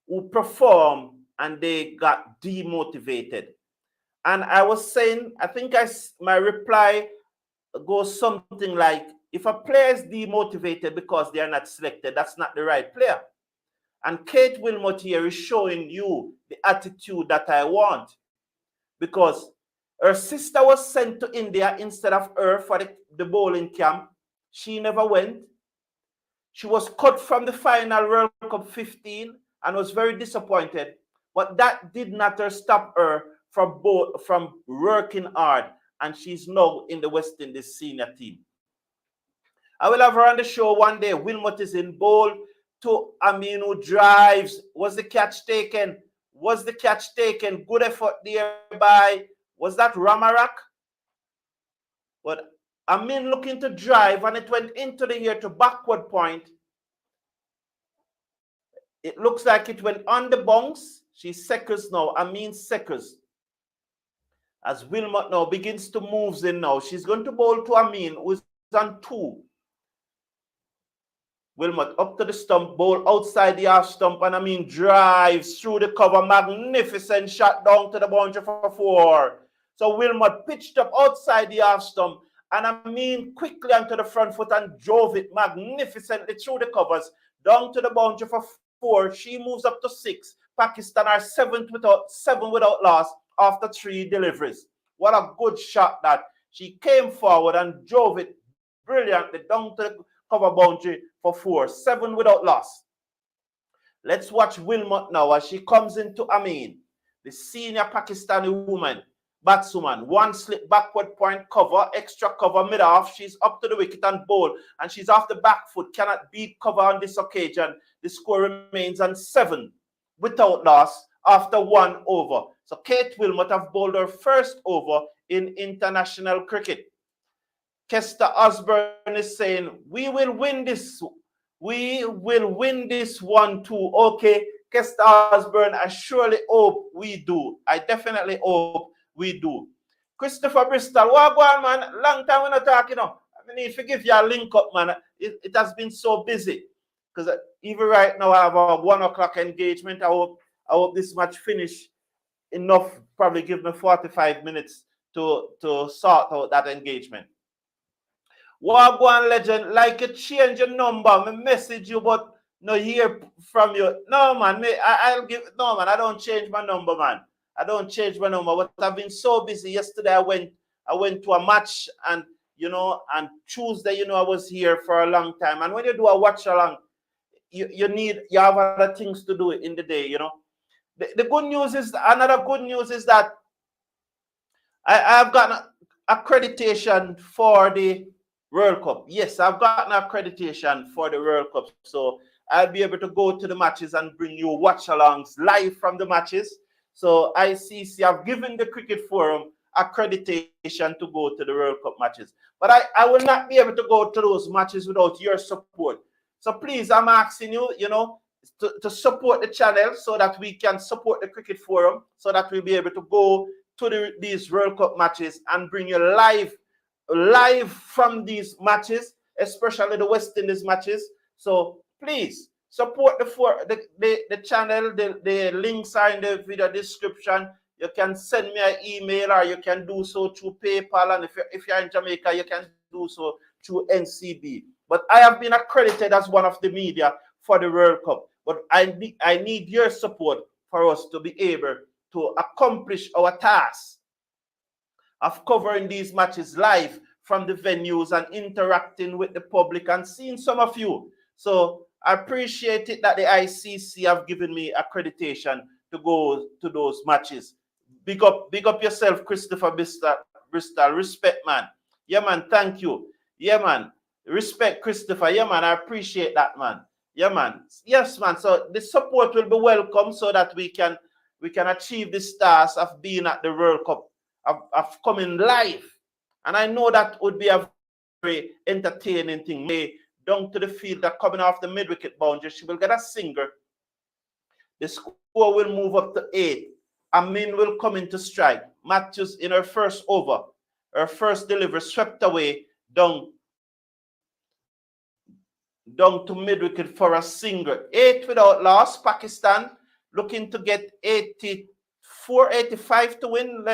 who perform and they got demotivated. And I was saying, I think my reply goes something like, if a player is demotivated because they are not selected, that's not the right player. And Kate Wilmot here is showing you the attitude that I want, because her sister was sent to India instead of her for the bowling camp. She never went. She was cut from the final World Cup 15 and was very disappointed. But that did not stop her from working hard. And she's now in the West Indies senior team. I will have her on the show one day. Wilmot is in bowl to Amin, who drives. Was the catch taken? Was the catch taken? Good effort there by, was that Ramarak? But Amin looking to drive, and it went into the air to backward point. It looks like it went on the bounce. She's seconds now. Amin seconds. As Wilmot now begins to move in now. She's going to bowl to Amin, who's on 2. Wilmot up to the stump, bowl outside the half stump, and Amin drives through the cover. Magnificent shot down to the boundary for 4. So Wilmot pitched up outside the half stump, and Amin quickly onto the front foot and drove it magnificently through the covers, down to the boundary for 4. She moves up to 6. Pakistan are 7 without loss after 3 deliveries. What a good shot that. She came forward and drove it brilliantly down to the cover boundary for 4. 7 without loss. Let's watch Wilmot now as she comes into Amin, the senior Pakistani batswoman. 1 slip backward point cover, extra cover mid-off. She's up to the wicket and bowl, and she's off the back foot. Cannot beat cover on this occasion. The score remains on 7 without loss after 1 over. So Kate Wilmot have bowled her first over in international cricket. Kester Osborne is saying, we will win this. We will win this one too. Okay, Kester Osborne, I surely hope we do. I definitely hope we do. Christopher Bristol, what going on, man? Long time we're not talking now. I need to give you a link up, man. It has been so busy. Because even right now, I have a 1 o'clock engagement. I hope this match finish enough, probably give me 45 minutes to sort out that engagement. Wagwan legend, like you change your number, me message you, but no hear from you. No, man, I don't change my number, man. I don't change my number, but I've been so busy. Yesterday, I went to a match, and, and Tuesday, I was here for a long time. And when you do a watch along, you have other things to do in the day, The good news is, another good news is that I've gotten accreditation for the World Cup. Yes, I've gotten accreditation for the World Cup. So I'll be able to go to the matches and bring you watch-alongs live from the matches. So ICC have given the Cricket Forum accreditation to go to the World Cup matches. But I will not be able to go to those matches without your support. So please, I'm asking you, to support the channel so that we can support the Cricket Forum, so that we'll be able to go to these World Cup matches and bring you live from these matches, especially the West Indies matches. So please support the channel. The links are in the video description. You can send me an email, or you can do so through PayPal, and if you're in Jamaica, you can do so through NCB. But I have been accredited as one of the media for the World Cup. But I need your support for us to be able to accomplish our task of covering these matches live from the venues and interacting with the public and seeing some of you. So I appreciate it that the ICC have given me accreditation to go to those matches. Big up yourself, Christopher Bristol. Respect, man. Yeah, man. Thank you. Yeah, man. Respect, Christopher. Yeah, man. I appreciate that, man. Yeah, man. Yes, man. So the support will be welcome so that we can achieve the stars of being at the World Cup, of coming live. And I know that would be a very entertaining thing. May down to the fielder coming off the mid-wicket boundary. She will get a single. The score will move up to 8. Amin will come into strike. Matthews in her first over, her first delivery swept away down to mid-wicket for a single. 8 without loss. Pakistan looking to get 84, 85 to win.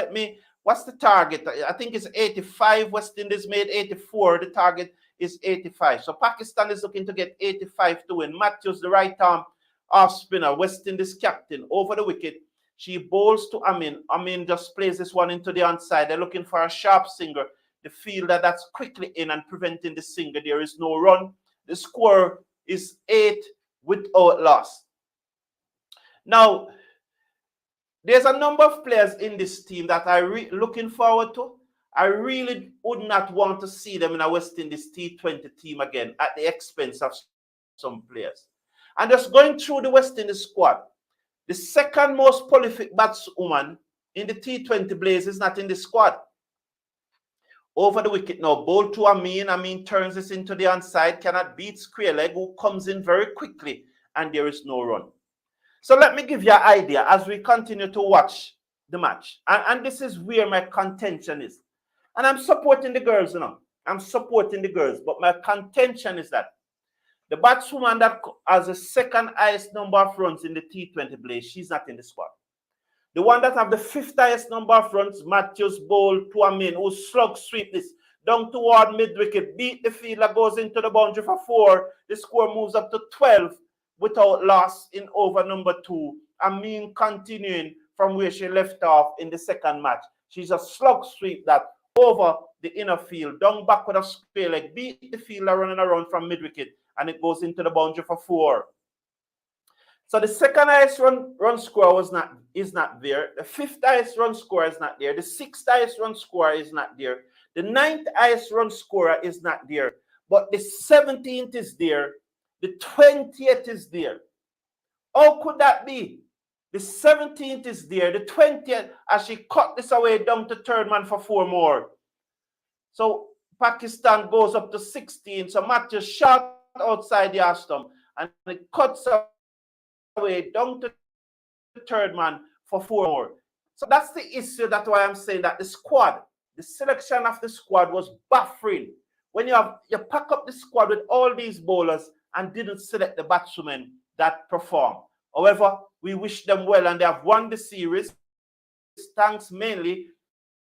What's the target? I think it's 85. West Indies made 84. The target is 85. So Pakistan is looking to get 85 to win. Matthews, the right arm off spinner, West Indies captain, over the wicket. She bowls to Amin. Amin just plays this one into the onside. They're looking for a sharp single. The fielder that's quickly in and preventing the single. There is no run. The score is 8 without loss. Now, there's a number of players in this team that I'm looking forward to. I really would not want to see them in a West Indies T20 team again at the expense of some players. And just going through the West Indies squad, the second most prolific batswoman in the T20 Blaze is not in the squad. Over the wicket now, bowl to Amin. Amin turns this into the onside, cannot beat square leg, who comes in very quickly, and there is no run. So let me give you an idea as we continue to watch the match. And this is where my contention is. And I'm supporting the girls, I'm supporting the girls, but my contention is that the batswoman that has the second highest number of runs in the T20 Blaze, she's not in the squad. The one that have the 5th highest number of runs, Matthews bowl to Amin, who slug sweep this down toward mid-wicket, beat the fielder, goes into the boundary for 4. The score moves up to 12 without loss in over number 2. Amin continuing from where she left off in the second match. She's a slug sweep that over the inner field, down back with a square leg, beat the fielder running around from mid-wicket, and it goes into the boundary for 4. So the second highest run scorer is not there. The 5th highest run scorer is not there. The 6th highest run scorer is not there. The 9th highest run scorer is not there. But the 17th is there. The 20th is there. How could that be? The 17th is there. The 20th, as she cut this away down to third man for 4 more. So Pakistan goes up to 16. So Matthews shot outside the arm stump, and it cuts away down to the third man for 4 more. So that's the issue. That's why I'm saying that the squad, the selection of the squad was baffling. When you pack up the squad with all these bowlers and didn't select the batswomen that perform. However, we wish them well, and they have won the series thanks mainly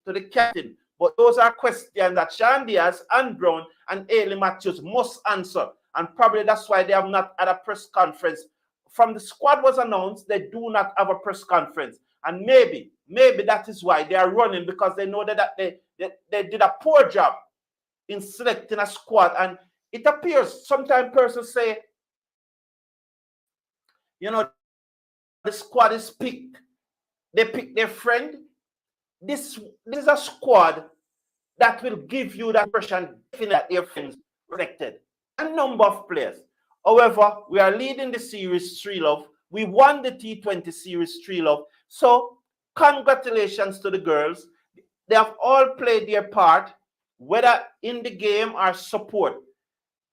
to the captain. But those are questions that Sean Diaz and Brown and Ailey Matthews must answer. And probably that's why they have not had a press conference. From the squad was announced, they do not have a press conference. And maybe that is why they are running, because they know that they did a poor job in selecting a squad. And it appears sometimes persons say, the squad is picked. They pick their friend. This is a squad that will give you that impression that their friends selected. A number of players. However, we are leading the series 3-0. We won the T20 series 3-0. So, congratulations to the girls. They have all played their part, whether in the game or support.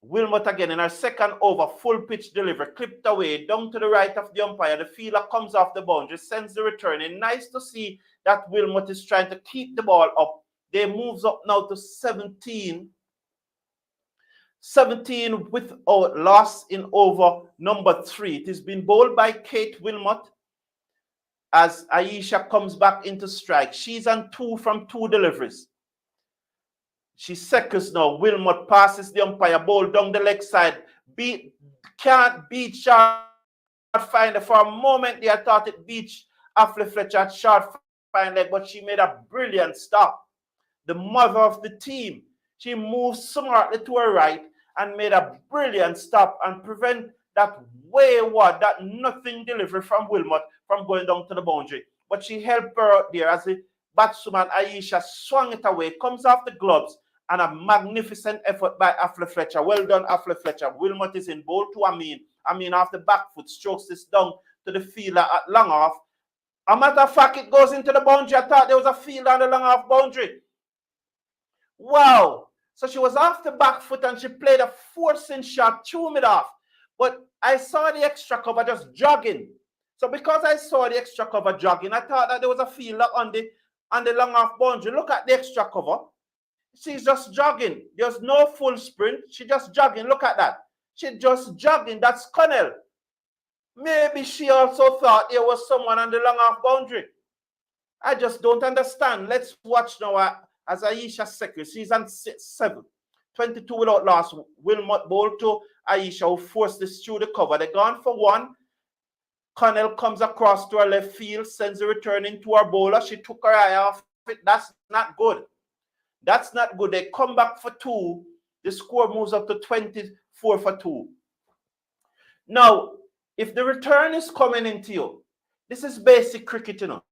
Wilmot again in our second over, full pitch delivery, clipped away, down to the right of the umpire. The fielder comes off the boundary, sends the return. And nice to see that Wilmot is trying to keep the ball up. They moves up now to 17 without loss in over number 3. It has been bowled by Kate Wilmot as Aisha comes back into strike. She's on 2 from 2 deliveries. She's seconds now. Wilmot passes the umpire, bowl down the leg side. Can't beat short finder. For a moment there, I thought it beat Affle Fletcher at short fine leg, but she made a brilliant stop. The mother of the team. She moved smartly to her right and made a brilliant stop and prevent that wayward, that nothing delivery from Wilmot from going down to the boundary. But she helped her out there as the batswoman Aisha swung it away, comes off the gloves, and a magnificent effort by Affle Fletcher. Well done, Affle Fletcher. Wilmot is in bowl to Amin. Amin off the back foot strokes this down to the fielder at long off. A matter of fact, it goes into the boundary. I thought there was a fielder on the long off boundary. Wow. So she was off the back foot and she played a forcing shot, threw mid off. But I saw the extra cover just jogging. So because I saw the extra cover jogging, I thought that there was a fielder on the long off boundary. Look at the extra cover. She's just jogging. There's no full sprint. She just jogging. Look at that. She just jogging. That's Connell. Maybe she also thought there was someone on the long off boundary. I just don't understand. Let's watch now as Aisha second. She's on 7. 22 without loss. Wilmot bowl to Aisha, who forced this through the cover. They're gone for 1. Connell comes across to her left field, sends a return into her bowler. She took her eye off it. That's not good. That's not good. They come back for 2. The score moves up to 24 for 2. Now, if the return is coming into you, this is basic cricket, you know.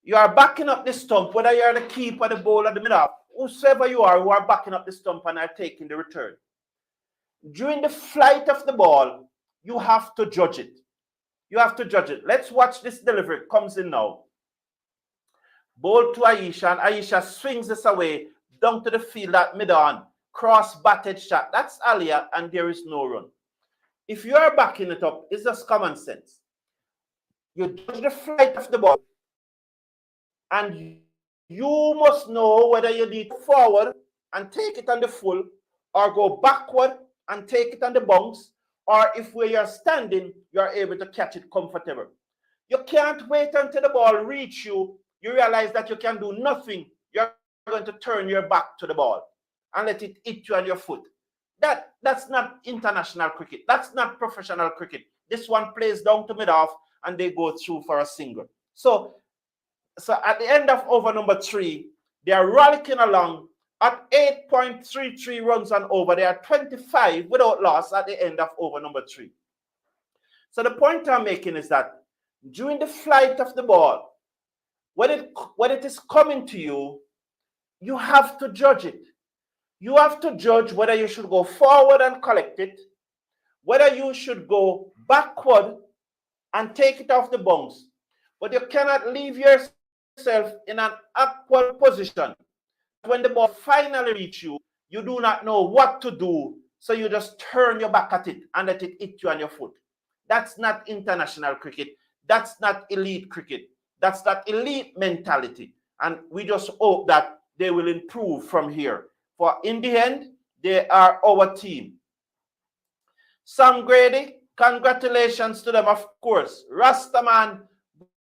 You are backing up the stump, whether you're the keeper, the bowler, the middle, whosoever you are, who are backing up the stump and are taking the return. During the flight of the ball, you have to judge it. You have to judge it. Let's watch this delivery. It comes in now. Ball to Aisha, and Aisha swings this away down to the field at mid-on. Cross-batted shot. That's Alia, and there is no run. If you are backing it up, it's just common sense. You judge the flight of the ball, and you must know whether you need to forward and take it on the full, or go backward and take it on the bounce, or if where you're standing, you're able to catch it comfortable. You can't wait until the ball reaches you. You realize that you can do nothing. You're going to turn your back to the ball and let it hit you on your foot. That's not international cricket. That's not professional cricket. This one plays down to mid-off and they go through for a single. So at the end of over number 3, they are rollicking along at 8.33 runs on over. They are 25 without loss at the end of over number 3. So the point I'm making is that during the flight of the ball, when it is coming to you, you have to judge it. You have to judge whether you should go forward and collect it, whether you should go backward and take it off the bounce. But you cannot leave yourself in an awkward position. When the ball finally reaches you, you do not know what to do, so you just turn your back at it and let it hit you on your foot. That's not international cricket. That's not elite cricket. That's that elite mentality. And we just hope that they will improve from here. For in the end, they are our team. Sam Grady, congratulations to them, of course. Rastaman,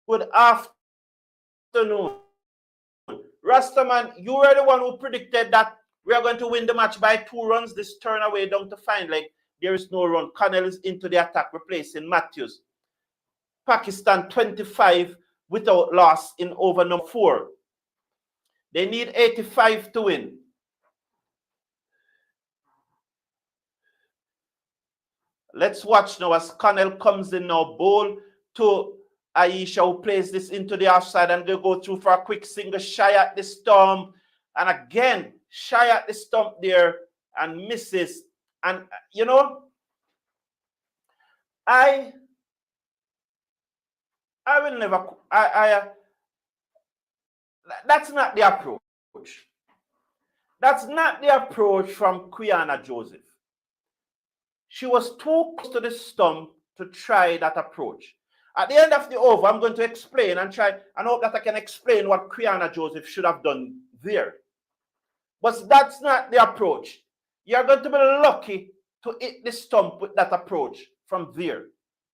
good afternoon. Rastaman, you were the one who predicted that we are going to win the match by 2 runs. This turn away down to fine leg. There is no run. Connell is into the attack, replacing Matthews. Pakistan 25 without loss in over number 4. They need 85 to win. Let's watch now as Connell comes in now. Ball to Aisha, who plays this into the offside, and they go through for a quick single, shy at the stump. And again, shy at the stump there and misses. And, you know, I will never, that's not the approach. That's not the approach from Quiana Joseph. She was too close to the stump to try that approach. At the end of the over, I'm going to explain and try and hope that I can explain what Quiana Joseph should have done there. But that's not the approach. You're going to be lucky to hit the stump with that approach from there.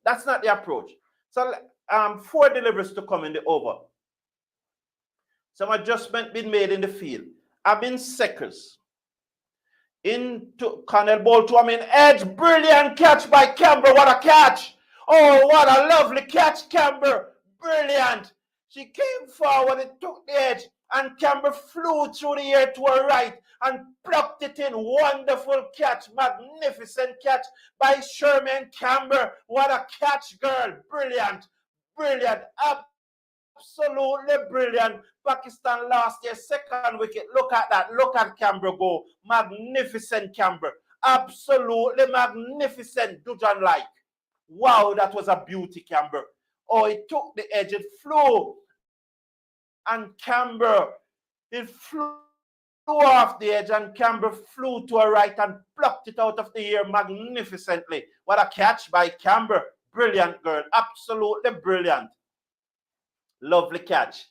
That's not the approach. So 4 deliveries to come in the over. Some adjustment been made in the field. Abin Seckers into Connell, ball to edge. Brilliant catch by Camber. What a catch! Oh, what a lovely catch, Camber. Brilliant. She came forward, it took the edge, and Camber flew through the air to her right and plucked it in. Wonderful catch. Magnificent catch by Sherman Camber. What a catch, girl. Brilliant. Brilliant. Absolutely brilliant. Pakistan lost their 2nd wicket. Look at that. Look at Camber go. Magnificent Camber. Absolutely magnificent. Dujan-like. Wow, that was a beauty, Camber. Oh, it took the edge. It flew. And Camber, it flew off the edge and Campbell flew to her right and plucked it out of the air magnificently. What a catch by Campbell. Brilliant girl. Absolutely brilliant. Lovely catch.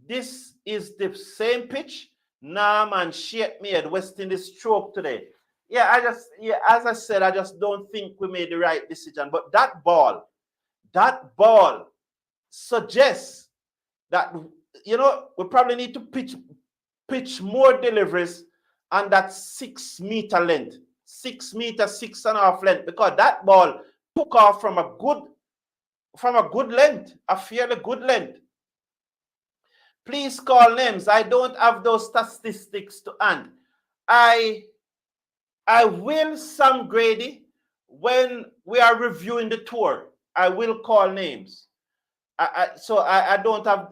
This is the same pitch. Nam and Sheikh made West Indies stroke today. Yeah, as I said, I just don't think we made the right decision. But that ball suggests that, you know, we probably need to pitch more deliveries on that 6 meter length, 6 meter, 6.5 length, because that ball took off from a good length, a fairly good length. Please call names. I don't have those statistics to hand. I will, Sam Grady, when we are reviewing the tour, I will call names. So I don't have,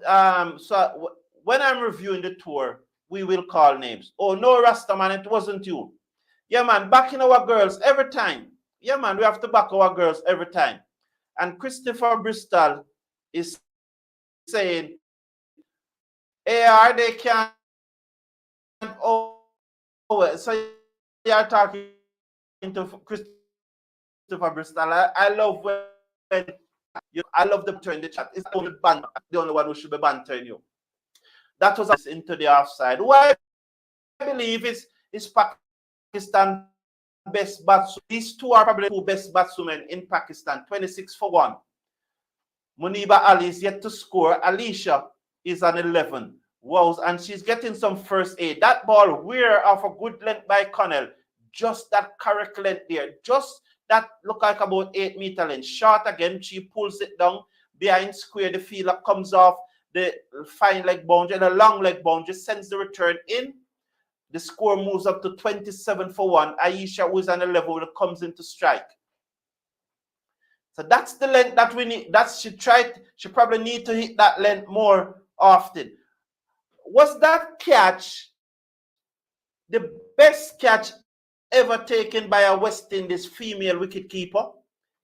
so when I'm reviewing the tour, we will call names. Oh, no, Rastaman, it wasn't you. Yeah, man, backing our girls every time. Yeah, man, we have to back our girls every time. And Christopher Bristol is saying, they can't, so you're talking to Christopher Bristol. I love when I love the banter in the chat. It's the only one who should be bantering you. That was into the offside. Who I believe is Pakistan best batsmen. These two are probably the 2 best batswomen in Pakistan. 26 for 1. Muniba Ali is yet to score. Alicia is on 11. Wow, and she's getting some first aid. That ball wear off a good length by Connell. Just that correct length there. Just that look like about 8 meter length. Short again. She pulls it down behind square. The fielder comes off the fine leg boundary, the long leg boundary, sends the return in. The score moves up to 27 for 1. Aisha, who is on the level, comes into strike. So that's the length that we need. She probably need to hit that length more often. Was that catch the best catch ever taken by a West Indies female wicketkeeper?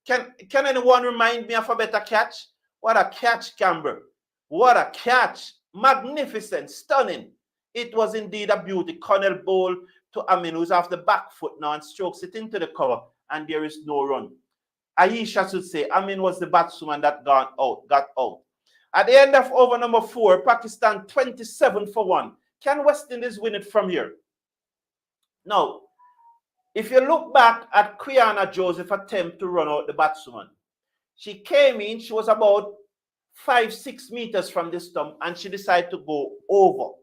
Can anyone remind me of a better catch? What a catch, Campbell. What a catch. Magnificent, stunning. It was indeed a beauty. Connell bowled to Amin, who's off the back foot now and strokes it into the cover, and there is no run. Aisha should say Amin was the batswoman that got out. At the end of over number 4, Pakistan 27 for 1. Can West Indies win it from here? Now, if you look back at Quiana Joseph's attempt to run out the batswoman, she came in, she was about 5-6 meters from the stump, and she decided to go over.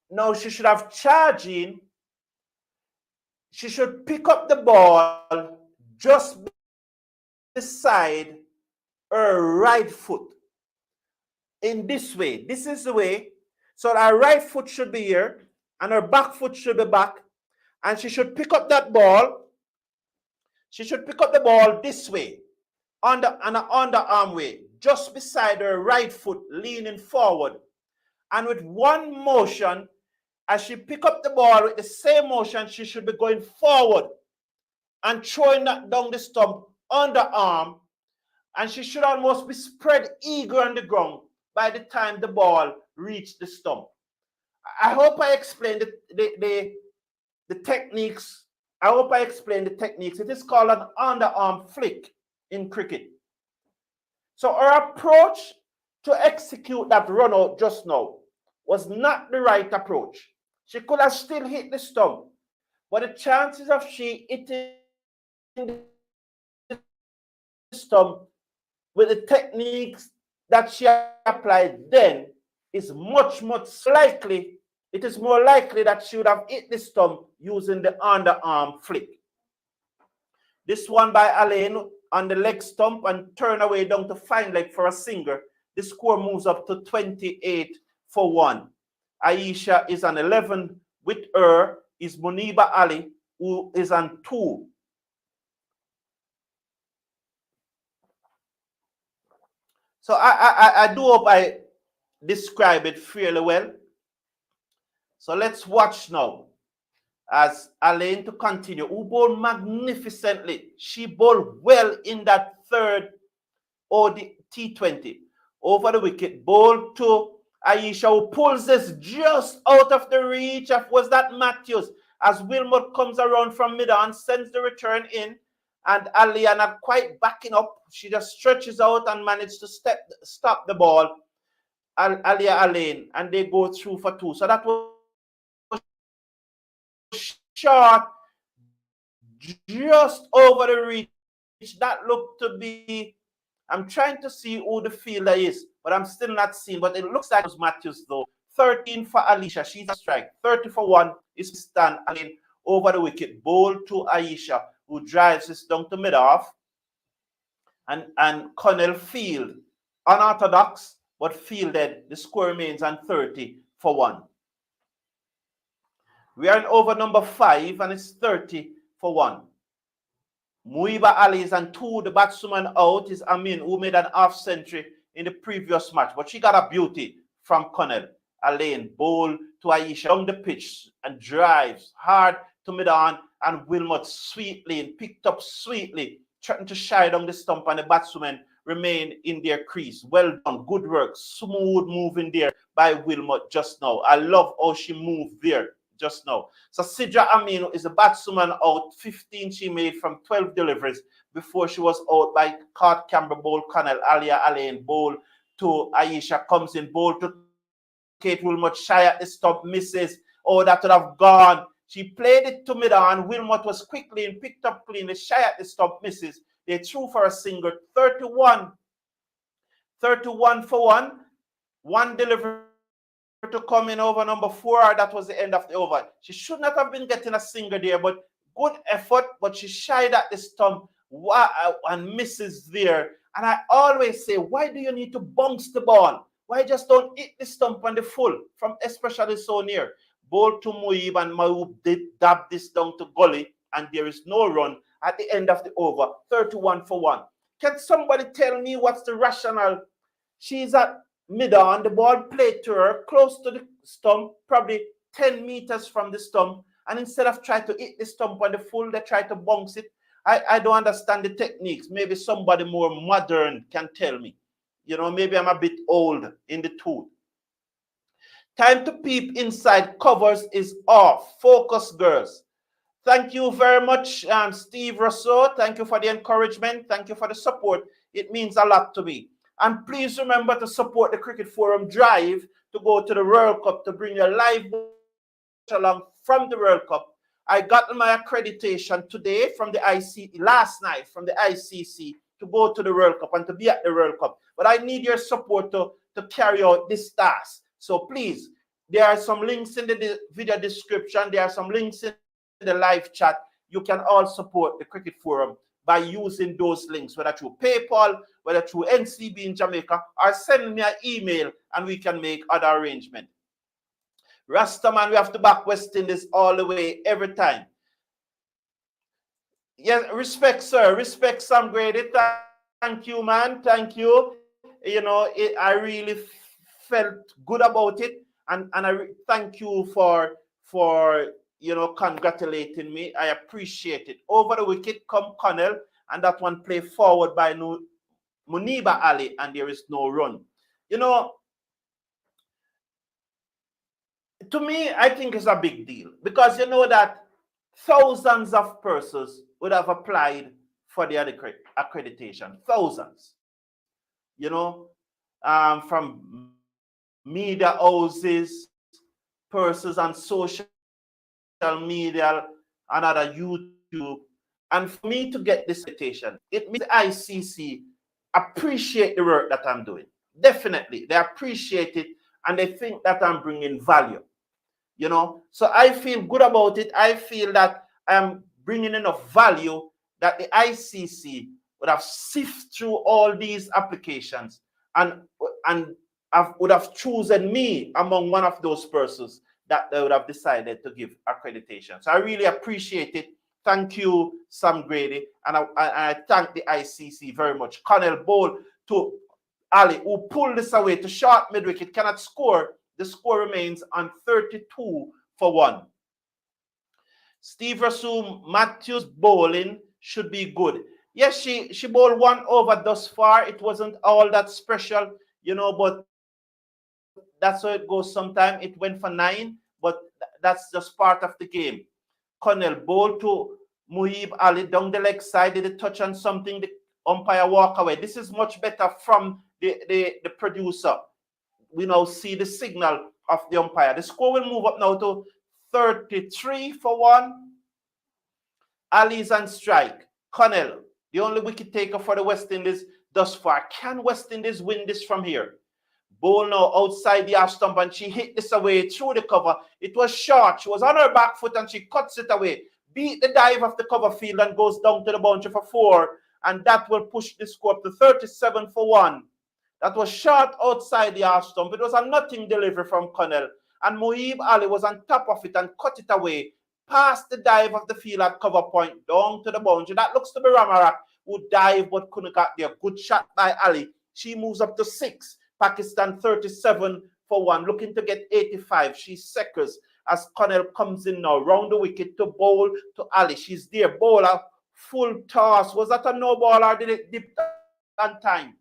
Now, she should have charged in. She should pick up the ball just beside her right foot. In this way. This is the way. So her right foot should be here, and her back foot should be back. And she should pick up that ball. She should pick up the ball this way, on an underarm way, just beside her right foot, leaning forward. And with one motion, as she pick up the ball with the same motion, she should be going forward and throwing that down the stump underarm. And she should almost be spread eagle on the ground by the time the ball reached the stump. I hope I explained the techniques. I hope I explained the techniques. It is called an underarm flick in cricket. So her approach to execute that run out just now was not the right approach. She could have still hit the stump, but the chances of she hitting the stump with the techniques that she applied then is much likely. It is more likely that she would have hit the stump using the underarm flick. This one by Alain on the leg stump and turn away down to fine leg for a single. The score moves up to 28 for 1. Aisha is on 11. With her is Muniba Ali, who is on 2. So I do hope I describe it fairly well. So let's watch now as Alain to continue, who bowled magnificently. She bowled well in that third or the T20 over the wicket. Bowled to Ayesha, who pulls this just out of the reach of, was that Matthews? As Wilmot comes around from mid-on, sends the return in, and Alia not quite backing up. She just stretches out and manages to stop the ball. Alia Alain, and they go through for 2. So that was short, just over the reach. That looked to be, I'm trying to see who the fielder is, but I'm still not seeing. But it looks like it was Matthews, though. 13 for Alicia. She's a strike. 30 for 1 is Stan Alain over the wicket. Bowl to Ayesha, who drives this down to mid-off. And Connell field, unorthodox, but fielded. The score remains on 30 for 1. We are in over number 5, and it's 30 for 1. Muiba Ali is on 2. The batswoman out is Amin, who made an half century in the previous match, but she got a beauty from Connell. Alain bowl to Ayesha on the pitch and drives hard to mid-on, and Wilmot sweetly and picked up sweetly, trying to shy down the stump, and the batswomen remain in their crease. Well done, good work, smooth moving there by Wilmot just now. I love how she moved there just now. So Sidra Aminu is a batswoman out. 15 she made from 12 deliveries before she was out by Cart Campbell, bowl Connell. Alia Alain bowl to Ayesha, comes in, bowl to Kate Wilmot, shy at the stump, misses. Oh, that would have gone. She played it to mid-on. Wilmot was quickly and picked up cleanly, shy at the stump, misses. They threw for a single. 31 for 1. 1 delivery to come in over number 4. That was the end of the over. She should not have been getting a single there, but good effort. But she shied at the stump and misses there. And I always say, why do you need to bounce the ball? Why just don't hit the stump on the full, from especially so near? Bowl to Muib, and Muib did dab this down to gully, and there is no run at the end of the over. 31 for 1. Can somebody tell me what's the rationale? She's at mid-on, the ball played to her, close to the stump, probably 10 meters from the stump, and instead of trying to hit the stump on the full, they try to bounce it. I don't understand the techniques. Maybe somebody more modern can tell me. You know, maybe I'm a bit old in the tooth. Time to peep inside. Covers is off. Focus, girls. Thank you very much, Steve Rousseau. Thank you for the encouragement. Thank you for the support. It means a lot to me. And please remember to support the Cricket Forum drive to go to the World Cup, to bring your live along from the World Cup. I got my accreditation today from the ICC, last night from the ICC, to go to the World Cup and to be at the World Cup. But I need your support to carry out this task. So please, there are some links in the video description. There are some links in the live chat. You can all support the Cricket Forum by using those links, whether through PayPal, whether through NCB in Jamaica, or send me an email and we can make other arrangements. Rastaman, we have to back West Indies all the way, every time. Yes, respect, sir. Respect, Sam Grady. Thank you, man. Thank you. You know, I really felt good about it. And I thank you for you know, congratulating me. I appreciate it. Over the wicket come Connell, and that one play forward by Muniba Ali, and there is no run. You know, to me, I think it's a big deal, because you know that thousands of persons would have applied for the accreditation. Thousands. You know, from media houses, persons on social media, and other YouTube. And for me to get this citation, it means the ICC appreciate the work that I'm doing. Definitely, they appreciate it, and they think that I'm bringing value. You know, so I feel good about it. I feel that I'm bringing enough value that the ICC would have sifted through all these applications and would have chosen me among one of those persons that they would have decided to give accreditation. So I really appreciate it. Thank you, Sam Grady, and I thank the ICC very much. Connell bowl to Ali, who pulled this away to short mid-wicket, cannot score. The score remains on 32 for 1. Steve Rasoom, Matthews bowling should be good. Yes, she bowled 1 over thus far. It wasn't all that special, you know, but that's how it goes sometimes. It went for 9, but that's just part of the game. Connell bowled to Muhib Ali down the leg side. Did a touch on something? The umpire walk away. This is much better from the producer. We now see the signal of the umpire. The score will move up now to 33 for 1. Ali's on strike. Connell, the only wicket taker for the West Indies thus far. Can West Indies win this from here? Ball now outside the half stump, and she hit this away through the cover. It was short. She was on her back foot and she cuts it away. Beat the dive of the cover field and goes down to the boundary for 4. And that will push the score up to 37 for 1. That was short outside the half stump. It was a nothing delivery from Connell. And Muhib Ali was on top of it and cut it away. Past the dive of the field at cover point, down to the boundary. That looks to be Ramarak, who dived but couldn't get there. Good shot by Ali. She moves up to 6. Pakistan 37 for 1, looking to get 85. She's seconds as Connell comes in now, round the wicket to bowl to Ali. She's there, bowler, full toss. Was that a no ball or did it dip on time?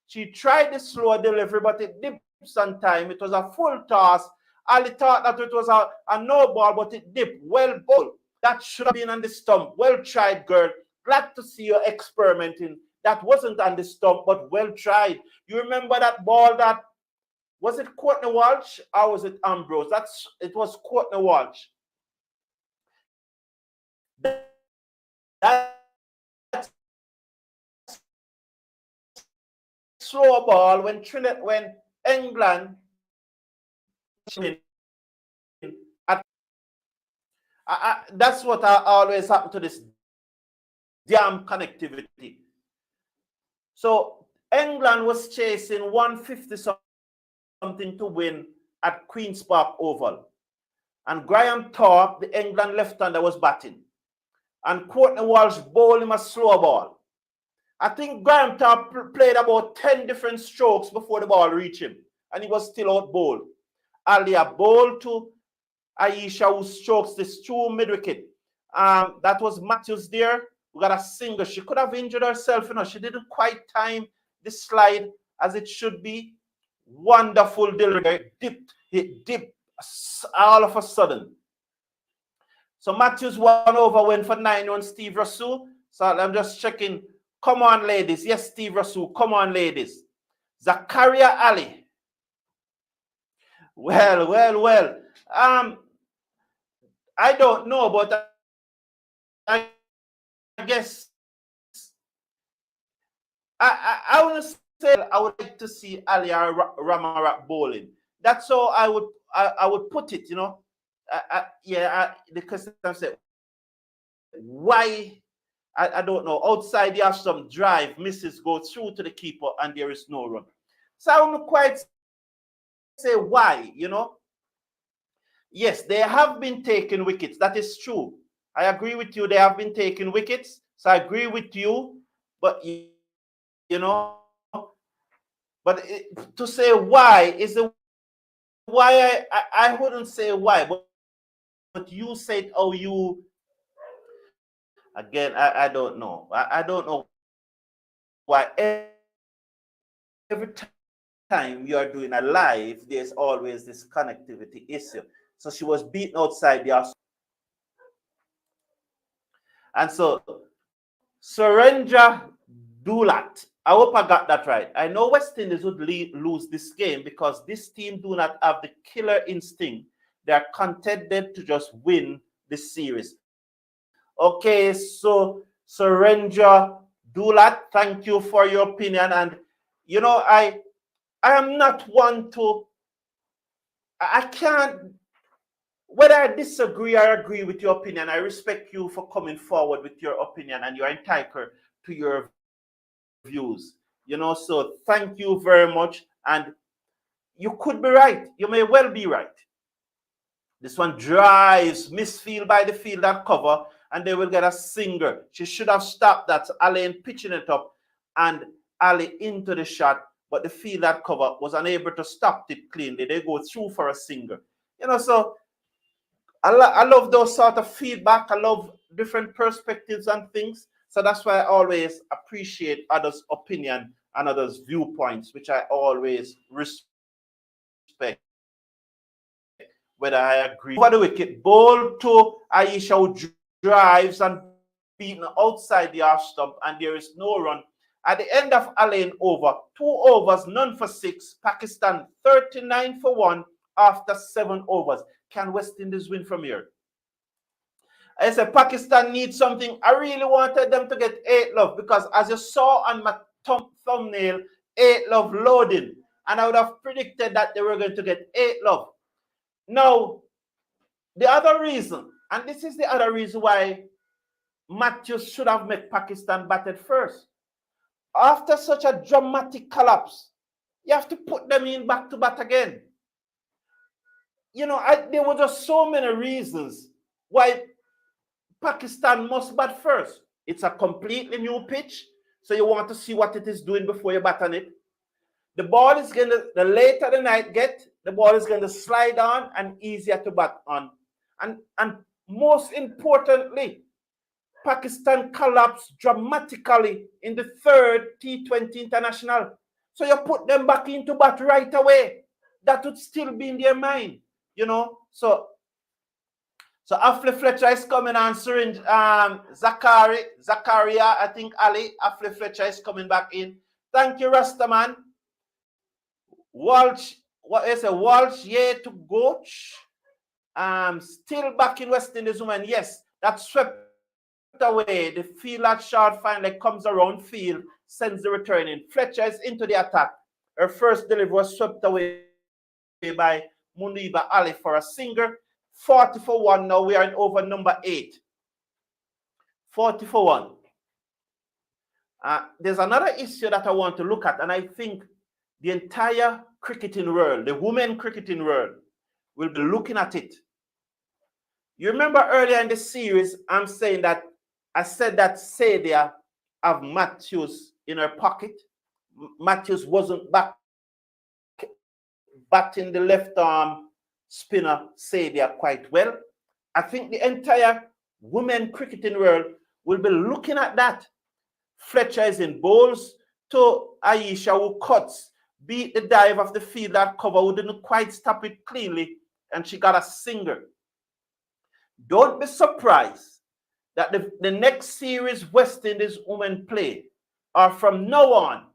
She tried the slow delivery, but it dips on time. It was a full toss. Ali thought that it was a no ball, but it dipped. Well bowled. That should have been on the stump. Well tried, girl. Glad to see you experimenting. That wasn't on the stump, but well tried. You remember that ball that, was it Courtney Walsh or was it Ambrose? It was Courtney Walsh. That slow ball when England that's what always happen to this damn connectivity. So England was chasing 150 something to win at Queen's Park Oval. And Graham Thorpe, the England left-hander, was batting. And Courtney Walsh bowled him a slow ball. I think Graham Thorpe played about 10 different strokes before the ball reached him. And he was still out bowled. Alia bowled to Aisha, who strokes this true mid-wicket. That was Matthews there. We got a single. She could have injured herself, She didn't quite time the slide as it should be. Wonderful delivery. It dipped all of a sudden. So Matthews won over, went for 9 on Steve Rasul. So I'm just checking. Come on, ladies. Yes, Steve Rasul. Come on, ladies. Zakaria Ali. Well. I don't know, but I guess I want to say I would like to see Ali Ramarak bowling. That's how I would put it, because I said why I don't know. Outside you have some drive, misses go through to the keeper and there is no run. So I won't quite say why, Yes, they have been taking wickets. That is true. I agree with you. They have been taking wickets. So I agree with you. But, to say why is the why I wouldn't say why. But you said, oh, you, again, I don't know. I don't know why every time you are doing a live, there's always this connectivity issue. So she was beaten outside the house. And so Surendra Dulat, I hope I got that right. I know West Indies would lose this game because this team do not have the killer instinct. They are contented to just win the series. Okay, so Surendra Dulat, thank you for your opinion. And, I am not one to, I can't, whether I disagree or agree with your opinion, I respect you for coming forward with your opinion and you're entitled to your views. So thank you very much. And you could be right. You may well be right. This one drives, misfield by the field and cover, and they will get a single. She should have stopped that. Ali pitching it up and Ali into the shot, but the field that cover was unable to stop it cleanly. They go through for a single. So I love those sort of feedback. I love different perspectives and things. So that's why I always appreciate others' opinion and others' viewpoints, which I always respect. respect whether I agree. Over the wicket, ball to Ayesha, who drives and beaten outside the half stump, and there is no run. At the end of Alain over, 2 overs, none for 6. Pakistan 39 for 1 after 7 overs. Can West Indies win from here? I said Pakistan needs something. I really wanted them to get 8 love because as you saw on my thumbnail, 8 love loading. And I would have predicted that they were going to get 8 love. Now, the other reason, and this is the other reason why Matthews should have made Pakistan batted first. After such a dramatic collapse, you have to put them in back to bat again. You know, there were just so many reasons why Pakistan must bat first. It's a completely new pitch, so you want to see what it is doing before you bat on it. The ball is going to, the later the night get, the ball is going to slide on and easier to bat on. And most importantly, Pakistan collapsed dramatically in the 3rd T20 International. So you put them back into bat right away. That would still be in their mind, you know. So Affle Fletcher is coming answering. Zakaria, I think Ali. Affle Fletcher is coming back in. Thank you, Rastaman. Walsh, what is it? Walsh, yeah, to Goach. Still back in West Indies women. Yes, that swept away. The field at short finally comes around field, sends the return in. Fletcher is into the attack. Her first delivery was swept away by Muniba Ali for a singer. 40 for 1. Now we are in over number 8. 40 for 1. There's another issue that I want to look at, and I think the entire cricketing world, the women cricketing world, will be looking at it. You remember earlier in the series, I said that Sadia have Matthews in her pocket. Matthews wasn't batting the left arm spinner Sadia quite well. I think the entire women cricketing world will be looking at that. Fletcher is in bowls to Ayesha, who cuts, beat the dive of the fielder cover, who didn't quite stop it cleanly, and she got a singer. Don't be surprised that the next series West Indies women play, or from now on,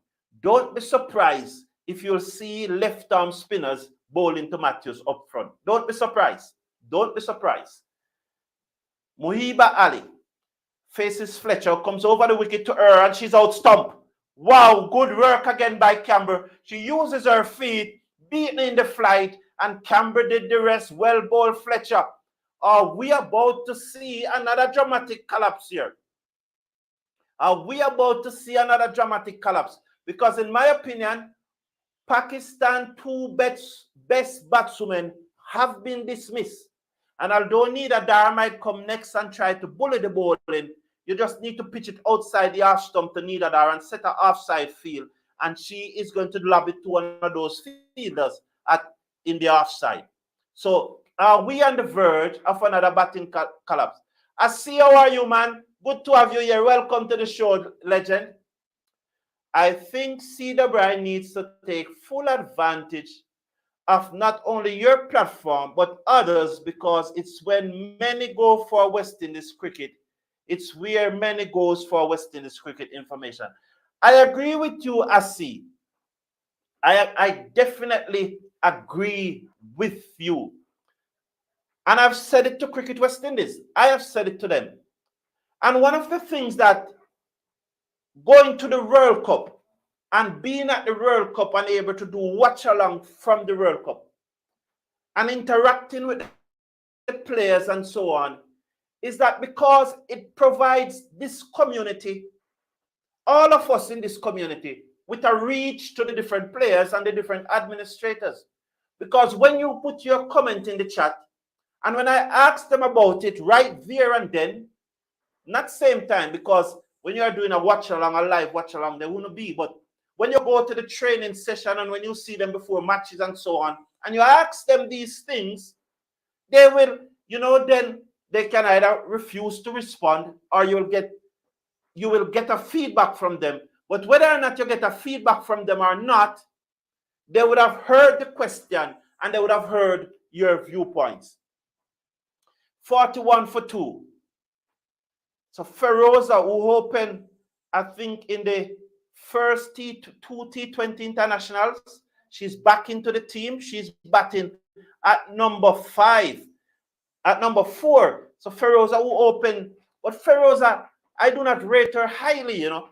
don't be surprised if you'll see left arm spinners bowling to Matthews up front. Don't be surprised. Don't be surprised. Muhiba Ali faces Fletcher, comes over the wicket to her, and she's out stump. Wow, good work again by Camber. She uses her feet, beating in the flight, and Camber did the rest. Well bowled, Fletcher. Are we about to see another dramatic collapse here? Are we about to see another dramatic collapse? Because in my opinion, Pakistan 2 best batswomen have been dismissed. And although Nida Dar might come next and try to bully the bowling, you just need to pitch it outside the half stump to Nida Dar and set her offside field. And she is going to lob it to one of those fielders in the offside. So are we on the verge of another batting collapse? I see, how are you, man? Good to have you here. Welcome to the show, legend. I think Cedar Bryan needs to take full advantage of not only your platform, but others, because it's when many go for West Indies cricket. It's where many goes for West Indies cricket information. I agree with you, Asi. I definitely agree with you. And I've said it to Cricket West Indies. I have said it to them. And one of the things that going to the World Cup and being at the World Cup and able to do watch along from the World Cup and interacting with the players and so on is that because it provides this community, all of us in this community, with a reach to the different players and the different administrators. Because when you put your comment in the chat, and when I ask them about it right there and then, not same time, because when you're doing a watch along, a live watch along, there wouldn't be, but when you go to the training session and when you see them before matches and so on, and you ask them these things, they will, then they can either refuse to respond or you will get a feedback from them. But whether or not you get a feedback from them or not, they would have heard the question and they would have heard your viewpoints. 41 for 2. So Feroza, who opened, I think, in the first two T20 Internationals, she's back into the team. She's batting at number 5, at number 4. So Feroza, who opened, but Feroza, I do not rate her highly, you know.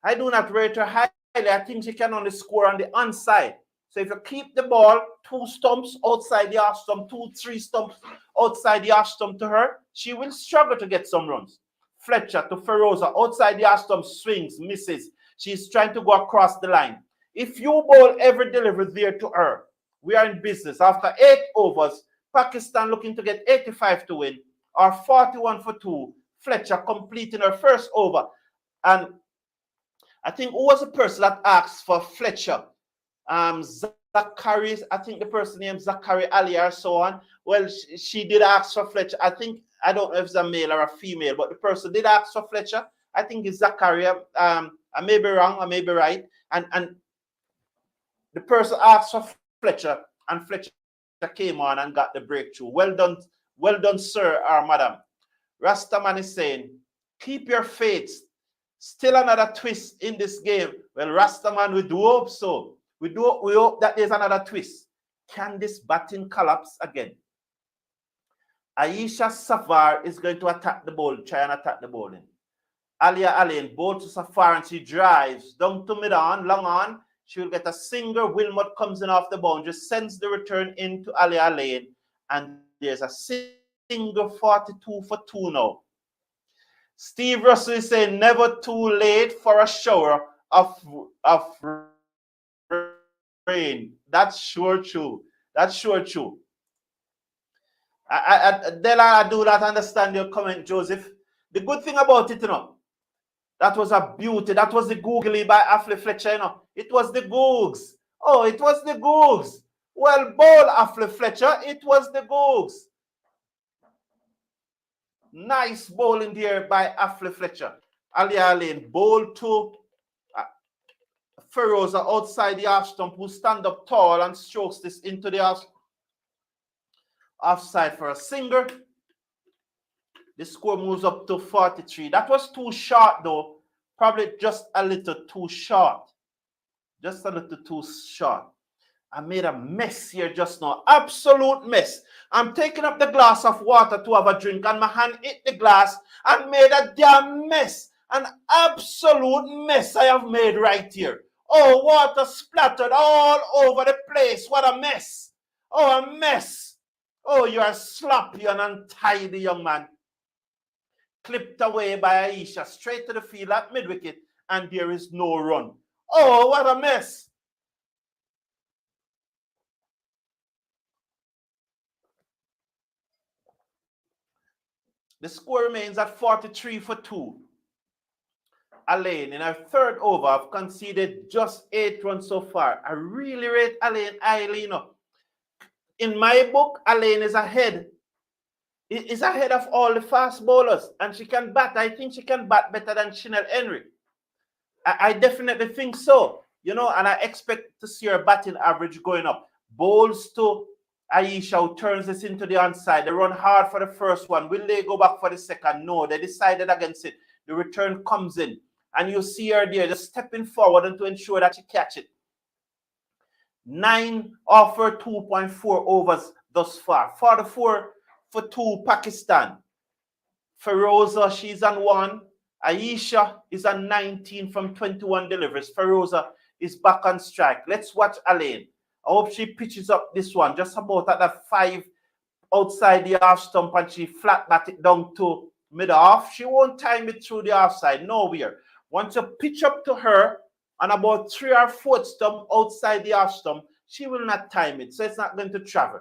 I do not rate her highly. I think she can only score on the onside. So if you keep the ball 2 stumps outside the half stump, 2-3 stumps outside the half stump to her, she will struggle to get some runs. Fletcher to Feroza, outside the half stump, swings, misses. She's trying to go across the line. If you ball ever deliver there to her, we are in business. After 8 overs, Pakistan looking to get 85 to win, or 41 for 2. Fletcher completing her first over. And I think who was the person that asked for Fletcher? Zachary, I think the person named Zachary Ali or so on. Well, she did ask for Fletcher. I think, I don't know if it's a male or a female, but the person did ask for Fletcher. I think it's Zachary. I may be wrong, I may be right. And the person asked for Fletcher, and Fletcher came on and got the breakthrough. Well done, sir or madam. Rastaman is saying, keep your faith. Still another twist in this game. Well, Rastaman, we do hope so. We hope that there's another twist. Can this batting collapse again? Aisha Safar is going to attack the ball, try and attack the bowling. Alia Alain, ball to Safar, and she drives down to mid-on, long on. She will get a single. Wilmot comes in off the boundary, sends the return into Alia Alain, and there's a single. 42 for 2 now. Steve Russell is saying, never too late for a shower of rain. That's sure true. That's sure true. Della, I do not understand your comment, Joseph. The good thing about it, you know, that was a beauty. That was the googly by Affle Fletcher, you know. It was the Googs. Oh, it was the Googs. Well, ball, Affle Fletcher. It was the Googs. Nice bowling there by Affle Fletcher. Alia Lane, bowl to Feroza outside the half stump, who stand up tall and strokes this into the offside for a single. The score moves up to 43. That was too short, though. Probably just a little too short. Just a little too short. I made a mess here just now. Absolute mess. I'm taking up the glass of water to have a drink, and my hand hit the glass and made a damn mess. An absolute mess I have made right here. Oh, water splattered all over the place. What a mess. Oh, a mess. Oh, you are sloppy and untidy, young man. Clipped away by Aisha, straight to the field at mid-wicket, and there is no run. Oh, what a mess. The score remains at 43 for 2. Alain, in her third over, I've conceded just 8 runs so far. I really rate Alain highly. In my book, Alain is ahead. Is ahead of all the fast bowlers, and she can bat. I think she can bat better than Chanel Henry. I definitely think so. You know, and I expect to see her batting average going up. Bowls to Aisha, who turns this into the onside. They run hard for the first one. Will they go back for the second? No, they decided against it. The return comes in, and you see her there just stepping forward and to ensure that she catch it. 9 off her 2.4 overs thus far. 44 for 2 Pakistan. Feroza, she's on 1. Aisha is on 19 from 21 deliveries. Feroza is back on strike. Let's watch Alain. I hope she pitches up this one just about at that 5 outside the half stump, and she flat bat it down to mid-off. She won't time it through the offside, nowhere. Once you pitch up to her on about 3 or 4 stump outside the half stump, she will not time it, so it's not going to travel.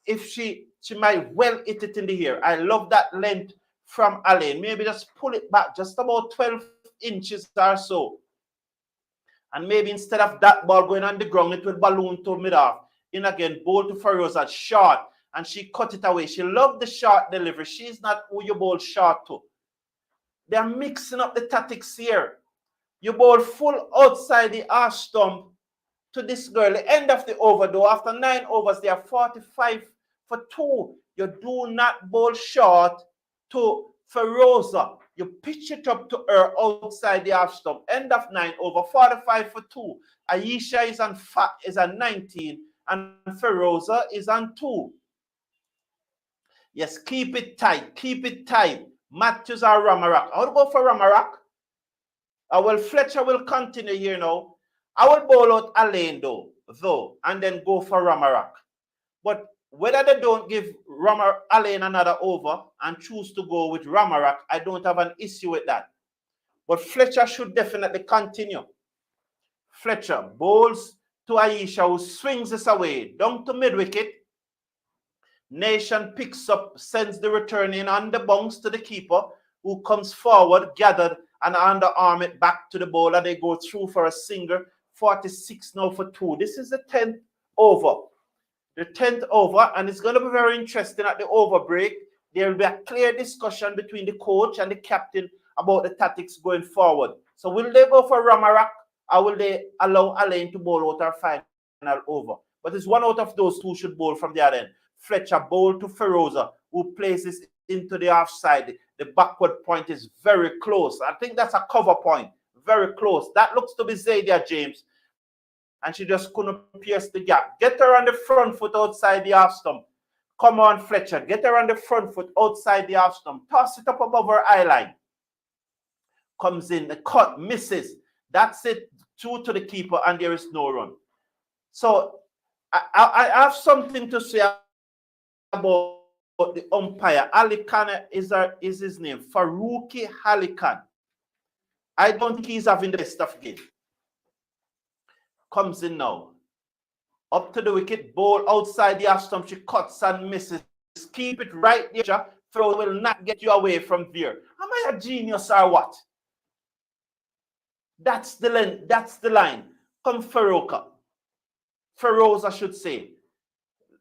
If she might well hit it in the air. I love that length from Alain. Maybe just pull it back just about 12 inches or so. And maybe instead of that ball going on the ground, it will balloon to mid-off. In again, bowl to Feroza, short, and she cut it away. She loved the short delivery. She's not who you bowl short to. They're mixing up the tactics here. You bowl full outside the half stump to this girl. The end of the over, though, after 9 overs, they are 45 for 2. You do not bowl short to Feroza. You pitch it up to her outside the half stump. End of 9 over, 45 for 2. Ayesha is on 19 and Feroza is on 2. Yes, keep it tight. Keep it tight. Matthews or Ramarak. I will go for Ramarak. Well, Fletcher will continue here now. I will bowl out Alain though, and then go for Ramarak. But whether they don't give Alain another over and choose to go with Ramarak, I don't have an issue with that. But Fletcher should definitely continue. Fletcher bowls to Ayesha, who swings this away down to mid-wicket. Nation picks up, sends the return in on the bounce to the keeper, who comes forward, gathered, and underarm it back to the bowler. They go through for a single. 46 now for 2. This is the 10th over. The 10th over, and it's going to be very interesting at the over break. There will be a clear discussion between the coach and the captain about the tactics going forward. So will they go for Ramarak, or will they allow Alain to bowl out our final over? But it's one out of those two should bowl from the other end. Fletcher bowl to Feroza, who places into the offside. The backward point is very close. I think that's a cover point. Very close. That looks to be Zadia James. And she just couldn't pierce the gap. Get her on the front foot outside the half stump. Come on, Fletcher. Get her on the front foot outside the half stump. Toss it up above her eye line. Comes in. The cut misses. That's it. Through to the keeper, and there is no run. So I have something to say about the umpire. Ali Khan is his name. Faruqi Ali Khan. I don't think he's having the best of game. Comes in now. Up to the wicket, bowl outside the half stump. She cuts and misses. Keep it right there. Throw will not get you away from there. Am I a genius or what? That's the line. That's the line. Come Feroza, I should say.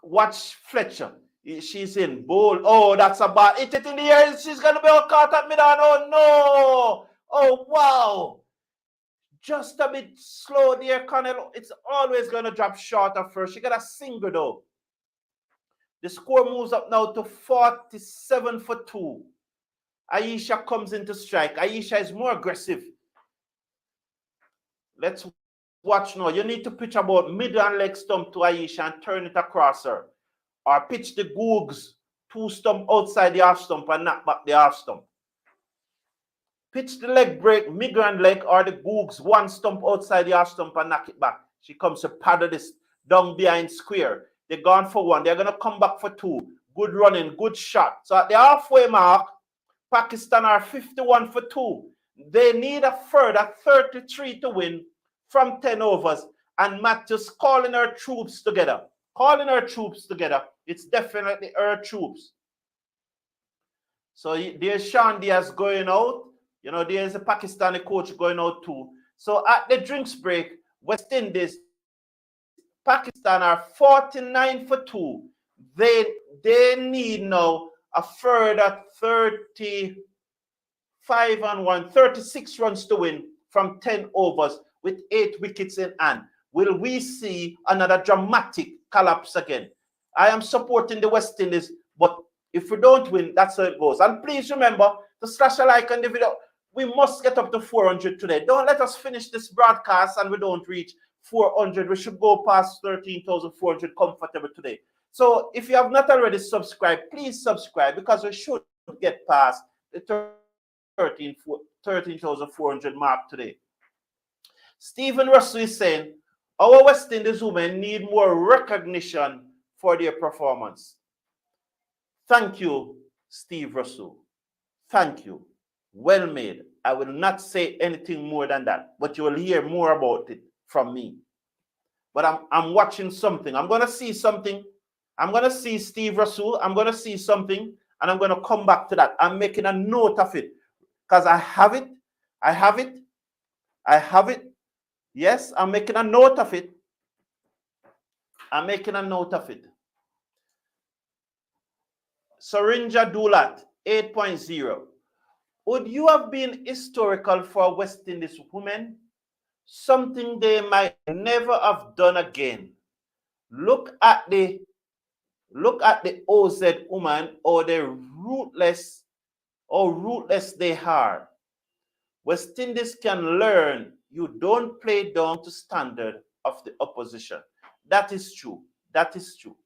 Watch Fletcher. She's in bowl. Oh, that's a bad. Hit it in the air. She's going to be all caught at mid-on. Oh, no. Oh, wow. Just a bit slow there, Connell. It's always going to drop short at first. She got a single, though. The score moves up now to 47 for 2. Ayesha comes into strike. Ayesha is more aggressive. Let's watch now. You need to pitch about mid and leg stump to Ayesha and turn it across her. Or pitch the googs 2 stump outside the half stump and knock back the half stump. Pitch the leg break, migrant leg, or the googs 1 stump outside the half stump and knock it back. She comes to paddle this down behind square. They're gone for 1. They're going to come back for 2. Good running, good shot. So at the halfway mark, Pakistan are 51 for 2. They need a further 33 to win from 10 overs. And Matthews calling her troops together. Calling her troops together. It's definitely her troops. So there's Sean Diaz going out. You know, there's a Pakistani coach going out too. So at the drinks break, West Indies, Pakistan are 49 for 2. They need now a further 35 and 1, 36 runs to win from 10 overs with 8 wickets in hand. Will we see another dramatic collapse again? I am supporting the West Indies, but if we don't win, that's how it goes. And please remember to slash a like on the video. We must get up to 400 today. Don't let us finish this broadcast and we don't reach 400. We should go past 13,400 comfortable today. So if you have not already subscribed, please subscribe because we should get past the 13,400 mark today. Stephen Russell is saying, our West Indies women need more recognition for their performance. Thank you, Steve Russell. Thank you. Well made. I will not say anything more than that, but you will hear more about it from me. But I'm watching something. I'm going to see something. I'm going to see Steve Russell. I'm going to see something, and I'm going to come back to that. I'm making a note of it because I have it. I have it. I have it. Yes, I'm making a note of it. I'm making a note of it. Sarinja Dulat, 8.0. Would you have been historical for West Indies women? something they might never have done again. Look at the OZ woman, or the ruthless they are. West Indies can learn. You don't play down to standard of the opposition. That is true. That is true.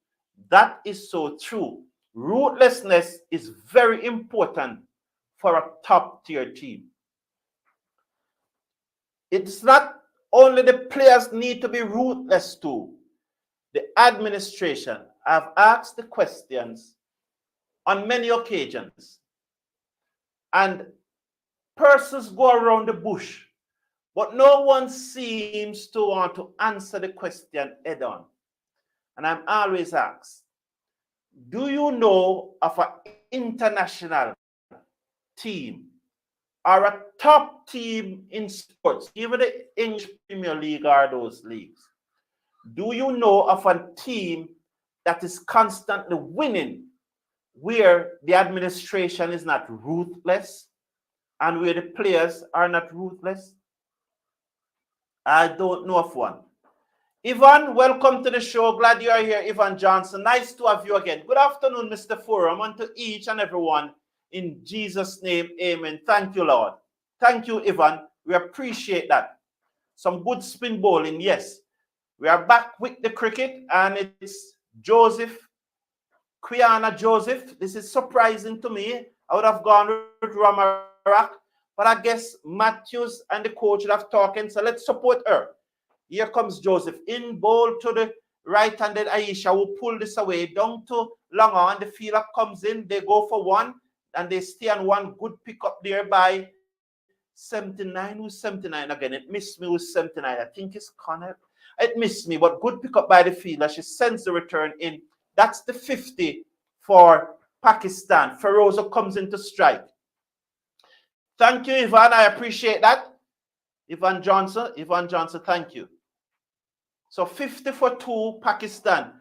That is so true. Ruthlessness is very important for a top tier team. It's not only the players need to be ruthless too. The administration, I've asked the questions on many occasions, and persons go around the bush, but no one seems to want to answer the question head on. And I'm always asked, do you know of an international team or a top team in sports, even the English Premier League or those leagues? Do you know of a team that is constantly winning, where the administration is not ruthless and where the players are not ruthless? I don't know of one. Ivan, welcome to the show. Glad you are here, Ivan Johnson. Nice to have you again. Good afternoon, Mr. Forum, and to each and everyone. In Jesus' name, amen. Thank you, Lord. Thank you, Ivan. We appreciate that. Some good spin bowling, yes. We are back with the cricket, and it's Quiana Joseph. This is surprising to me. I would have gone with Ramarak, but I guess Matthews and the coach would have talking, so let's support her. Here comes Joseph. In bowl to the right-handed Aisha, who pull this away down to long on. The fielder comes in. They go for one, and they stay on one. Good pick up there by 79. Who's 79 again? It missed me. Who's 79? I think it's Connor. It missed me, but good pick up by the fielder. She sends the return in. That's the 50 for Pakistan. Feroza comes in to strike. Thank you, Ivan. I appreciate that. Ivan Johnson, thank you. So 50 for 2, Pakistan,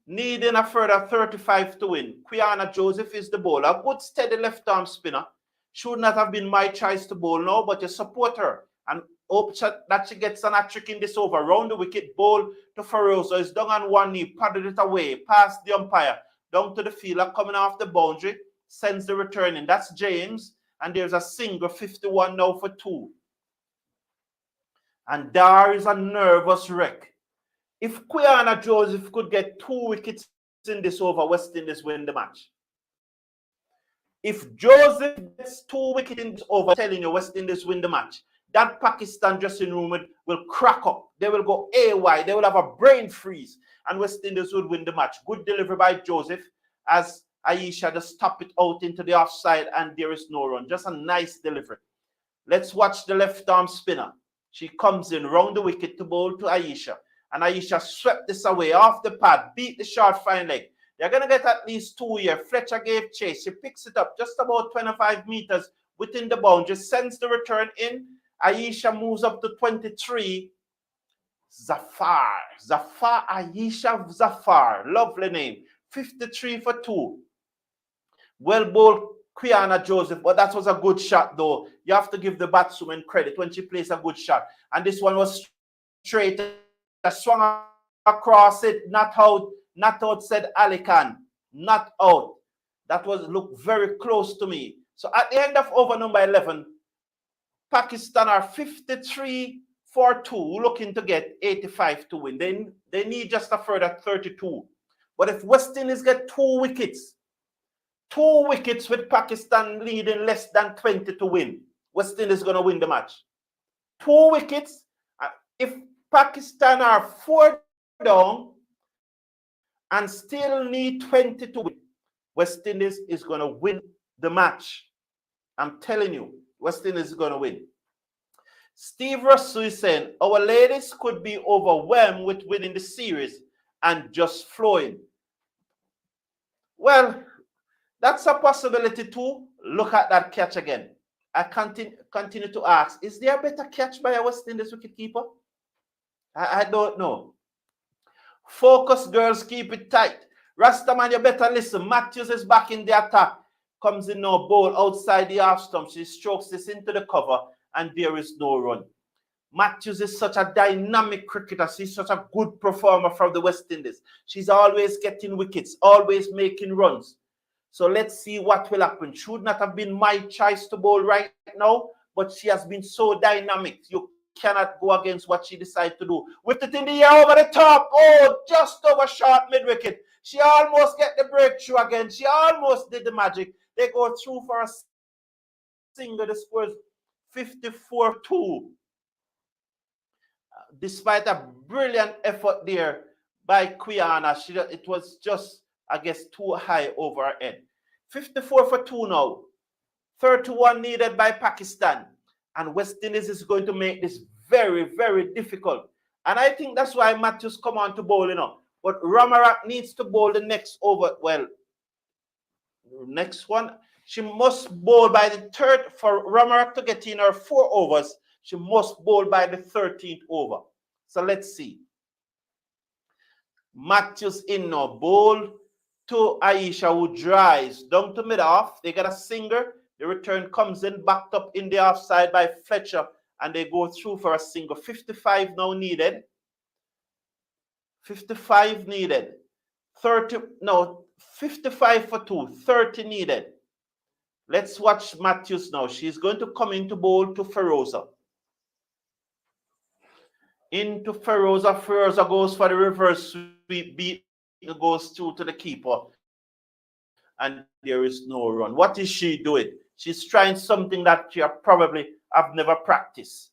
needing a further 35 to win. Quiana Joseph is the bowler. A good steady left arm spinner. Should not have been my choice to bowl now, but you support her and hope that she gets an hat-trick in this over. Round the wicket, bowl to Feroza. Is down on one knee, paddled it away, past the umpire, down to the fielder, coming off the boundary, sends the return in. That's James, and there's a single, 51 now for 2. And there is a nervous wreck. If Quiana Joseph could get 2 wickets in this over, West Indies win the match. If Joseph gets 2 wickets in this over, I'm telling you, West Indies win the match. That Pakistan dressing room will crack up. They will go AY. They will have a brain freeze. And West Indies would win the match. Good delivery by Joseph as Aisha just stop it out into the offside, and there is no run. Just a nice delivery. Let's watch the left arm spinner. She comes in round the wicket to bowl to Aisha. And Aisha swept this away off the pad, beat the short fine leg. They're going to get at least 2 here. Fletcher gave chase. She picks it up just about 25 meters within the boundary, sends the return in. Aisha moves up to 23. Zafar, Aisha Zafar. Lovely name. 53 for 2. Well bowled, Quiana Joseph, but that was a good shot though. You have to give the batswoman credit when she plays a good shot. And this one was straight. Swung across it, not out, said Ali Khan. Not out. That was looked very close to me. So at the end of over number 11, Pakistan are 53 for 2, looking to get 85 to win. They need just a further 32. But if West Indies get 2 wickets with Pakistan leading less than 20 to win, West Indies is going to win the match. 2 wickets. If Pakistan are 4 down and still need 20 to win, West Indies is going to win the match. I'm telling you, West Indies is going to win. Steve Russell is saying, our ladies could be overwhelmed with winning the series and just flowing. Well, that's a possibility too. Look at that catch again. I continue to ask, is there a better catch by a West Indies wicketkeeper? I don't know. Focus, girls, keep it tight. Rastaman, you better listen. Matthews is back in the attack. Comes in now, bowl outside the half stump. She strokes this into the cover, and there is no run. Matthews is such a dynamic cricketer. She's such a good performer from the West Indies. She's always getting wickets, always making runs. So let's see what will happen. Should not have been my choice to bowl right now, but she has been so dynamic. You cannot go against what she decided to do. With it in the air over the top. Oh, just over short mid-wicket. She almost get the breakthrough again. She almost did the magic. They go through for a single. The score is 54-2. Despite a brilliant effort there by Quiana, it was just, I guess, too high over her head. 54-2 now. 31 needed by Pakistan. And West Indies is going to make this very, very difficult. And I think that's why Matthews come on to bowl, But Ramarak needs to bowl the next over. Well, next one. She must bowl by the third. For Ramarak to get in her 4 overs, she must bowl by the 13th over. So let's see. Matthews in now. Bowl to Aisha, who drives down to mid-off. They get a single. The return comes in, backed up in the offside by Fletcher, and they go through for a single. 55 now needed. 55 needed. 30, no, 55 for 2. 30 needed. Let's watch Matthews now. She's going to come into bowl to Feroza. Into Feroza. Feroza goes for the reverse sweep. Beat goes through to the keeper. And there is no run. What is she doing? She's trying something that she probably have never practiced.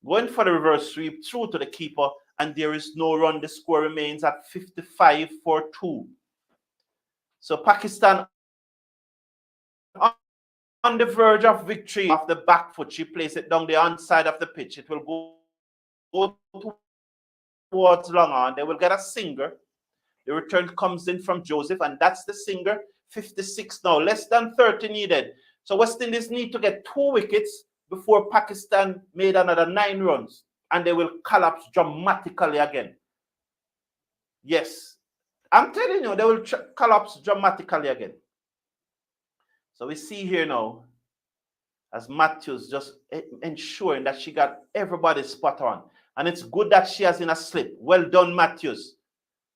Going for the reverse sweep through to the keeper, and there is no run. The score remains at 55-2. So Pakistan on the verge of victory off the back foot. She plays it down the onside of the pitch. It will go towards long on. They will get a single. The return comes in from Joseph, and that's the single. 56 now, less than 30 needed. So West Indies need to get 2 wickets before Pakistan made another 9 runs, and they will collapse dramatically again. Yes, I'm telling you, they will collapse dramatically again. So we see here now, as Matthews just ensuring that she got everybody spot on. And it's good that she has in a slip. Well done, Matthews.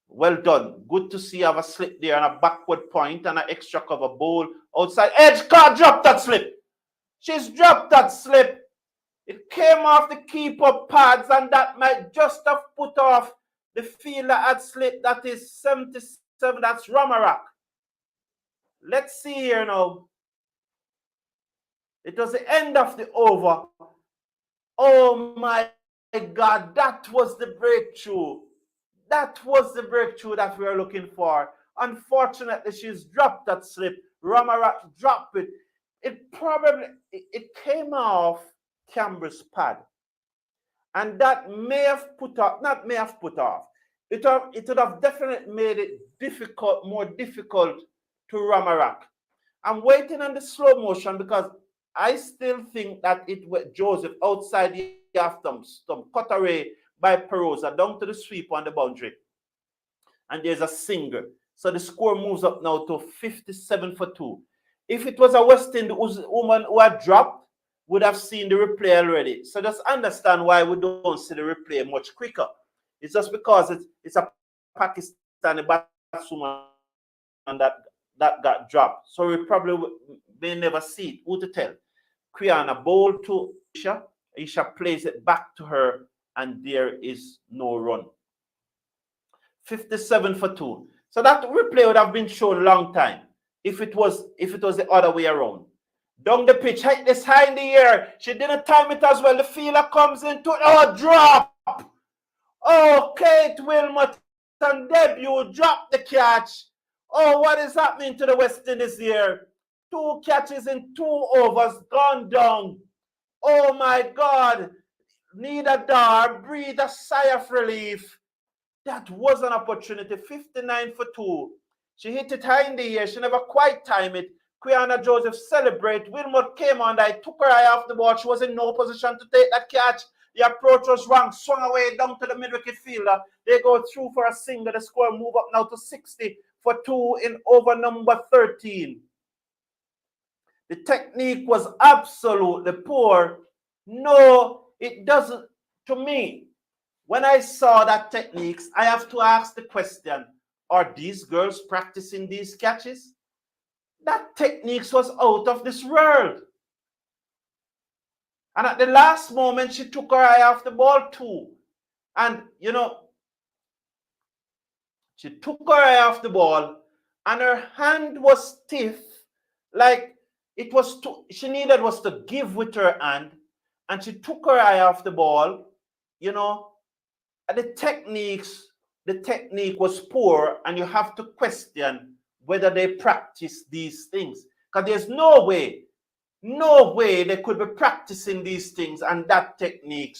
Well done. Good to see you have a slip there and a backward point and an extra cover bowl outside edge. Can't drop that slip. She's dropped that slip. It came off the keeper pads, and that might just have put off the fielder had slip. That is 77. That's Ramarak. Let's see here now. It was the end of the over. Oh my God, that was the breakthrough. That was the breakthrough that we were looking for. Unfortunately, she's dropped that slip. Ramarak dropped it. It came off Canberra's pad. And that may have put off, not may have put off. It would have definitely made it difficult, more difficult to Ramarak. I'm waiting on the slow motion because I still think that it was Joseph outside the half stump, cut away by Perosa down to the sweep on the boundary. And there's a single. So the score moves up now to 57-2. If it was a West Indies woman who had dropped, would have seen the replay already. So just understand why we don't see the replay much quicker. It's just because it's a Pakistani batswoman that got dropped. So we probably may never see it. Who to tell? Quiana bowl to Isha. Isha plays it back to her, and there is no run. 57-2. So that replay would have been shown a long time if it was the other way around. Down the pitch, hit this high in the air. She didn't time it as well. The fielder comes into drop. Oh, Kate Wilmot and debut drop the catch. Oh, what is happening to the West Indies here? 2 catches in 2 overs, gone down. Oh my God. Need a dar, breathe a sigh of relief. That was an opportunity. 59-2. She hit it high in the air. She never quite timed it. Quiana Joseph celebrate. Wilmot came on. I took her eye off the ball. She was in no position to take that catch. The approach was wrong. Swung away down to the mid-wicket fielder. They go through for a single. The score move up now to 60-2 in over number 13. The technique was absolutely poor. No, It doesn't, to me, when I saw that techniques, I have to ask the question, are these girls practicing these catches? That techniques was out of this world. And at the last moment, she took her eye off the ball too. And, you know, she took her eye off the ball and her hand was stiff, like it was she needed was to give with her hand, and she took her eye off the ball, you know, and the technique was poor, and you have to question whether they practice these things. Because there's no way they could be practicing these things, and that technique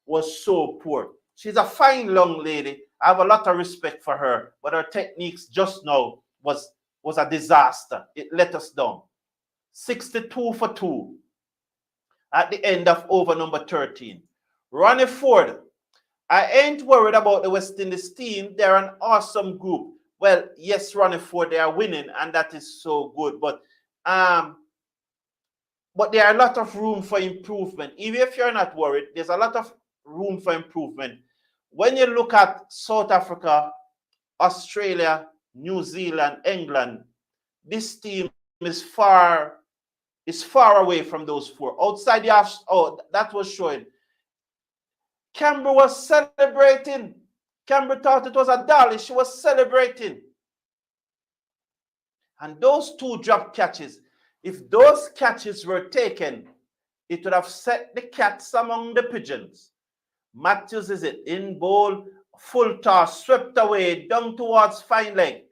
was so poor. She's a fine young lady. I have a lot of respect for her, but her techniques just now was a disaster. It let us down. 62 for 2 at the end of over number 13. Ronnie Ford, I ain't worried about the West Indies team. They're an awesome group. Well, yes, Ronnie Ford, they are winning, and that is so good. But there are a lot of room for improvement. Even if you're not worried, there's a lot of room for improvement. When you look at South Africa, Australia, New Zealand, England, this team is far away from those four. Outside the that was showing. Canberra was celebrating. Canberra thought it was a dolly. She was celebrating. And those two drop catches, if those catches were taken, it would have set the cats among the pigeons. Matthews is it in bowl, full toss, swept away, down towards fine leg.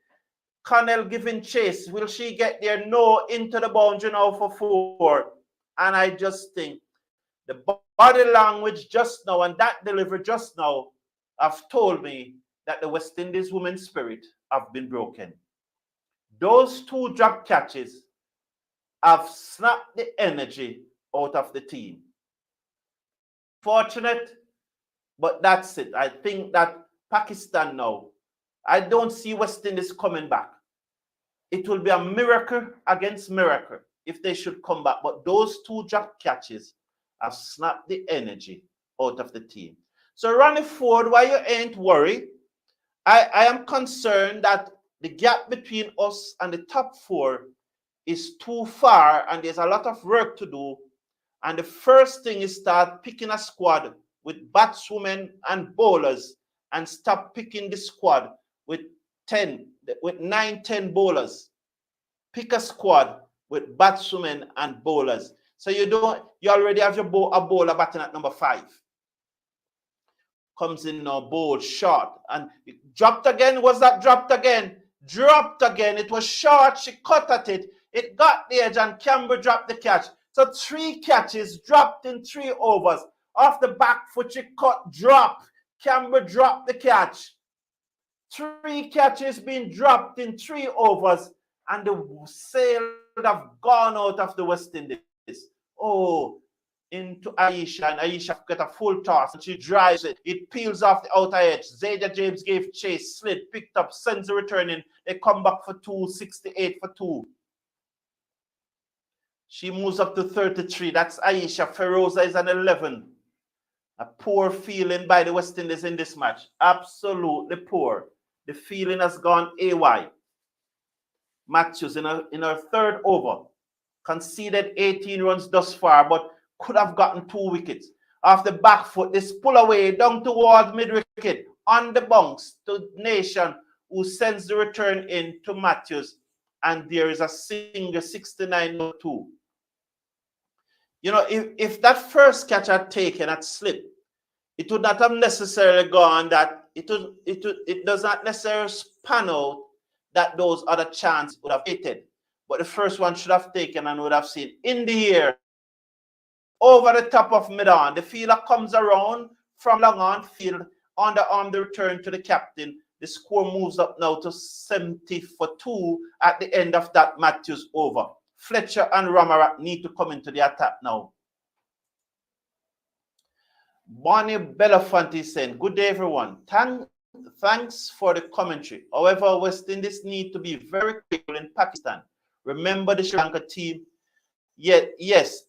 Connell giving chase. Will she get there? No, into the boundary now for 4. And I just think the body language just now and that delivery just now have told me that the West Indies women's spirit have been broken. Those two drop catches have snapped the energy out of the team. Fortunate, but that's it. I think that Pakistan now, I don't see West Indies coming back. It will be a miracle against miracle if they should come back. But those two drop catches have snapped the energy out of the team. So Ronnie Ford, why you ain't worried? I am concerned that the gap between us and the top 4 is too far, and there's a lot of work to do. And the first thing is start picking a squad with batswomen and bowlers, and stop picking the squad with 9, 10 bowlers. Pick a squad with batswomen and bowlers. So you already have a bowler batting at number 5. Comes in now, bowl short, and dropped again. Was that dropped again? Dropped again. It was short. She cut at it. It got the edge, and Canberra dropped the catch. So 3 catches dropped in 3 overs. Off the back foot, she cut, drop. Canberra dropped the catch. 3 catches being dropped in 3 overs, and the sail would have gone out of the West Indies. Oh, into Aisha, and Aisha got a full toss, and she drives it. It peels off the outer edge. Zadia James gave chase, slid, picked up, sends the return in. They come back for 2, 68 for 2. She moves up to 33. That's Aisha. Feroza is an 11. A poor feeling by the West Indies in this match. Absolutely poor. The feeling has gone AY. Matthews in her 3rd over conceded 18 runs thus far, but could have gotten 2 wickets. Off the back foot, this pull away down towards mid-wicket on the bounce to Nation, who sends the return in to Matthews, and there is a single 69-2. You know, if that first catch had taken at slip, it would not have necessarily gone that it does not necessarily span out that those other chances would have hit. But the first one should have taken and would have seen in the air over the top of mid-on. The fielder comes around from long on field, underarm the return to the captain. The score moves up now to 70 for 2 at the end of that Matthews over. Fletcher and Ramarat need to come into the attack now. Bonnie Belafonte saying, good day everyone. Thanks for the commentary. However, West Indies need to be very critical in Pakistan. Remember the Sri Lanka team? Yes,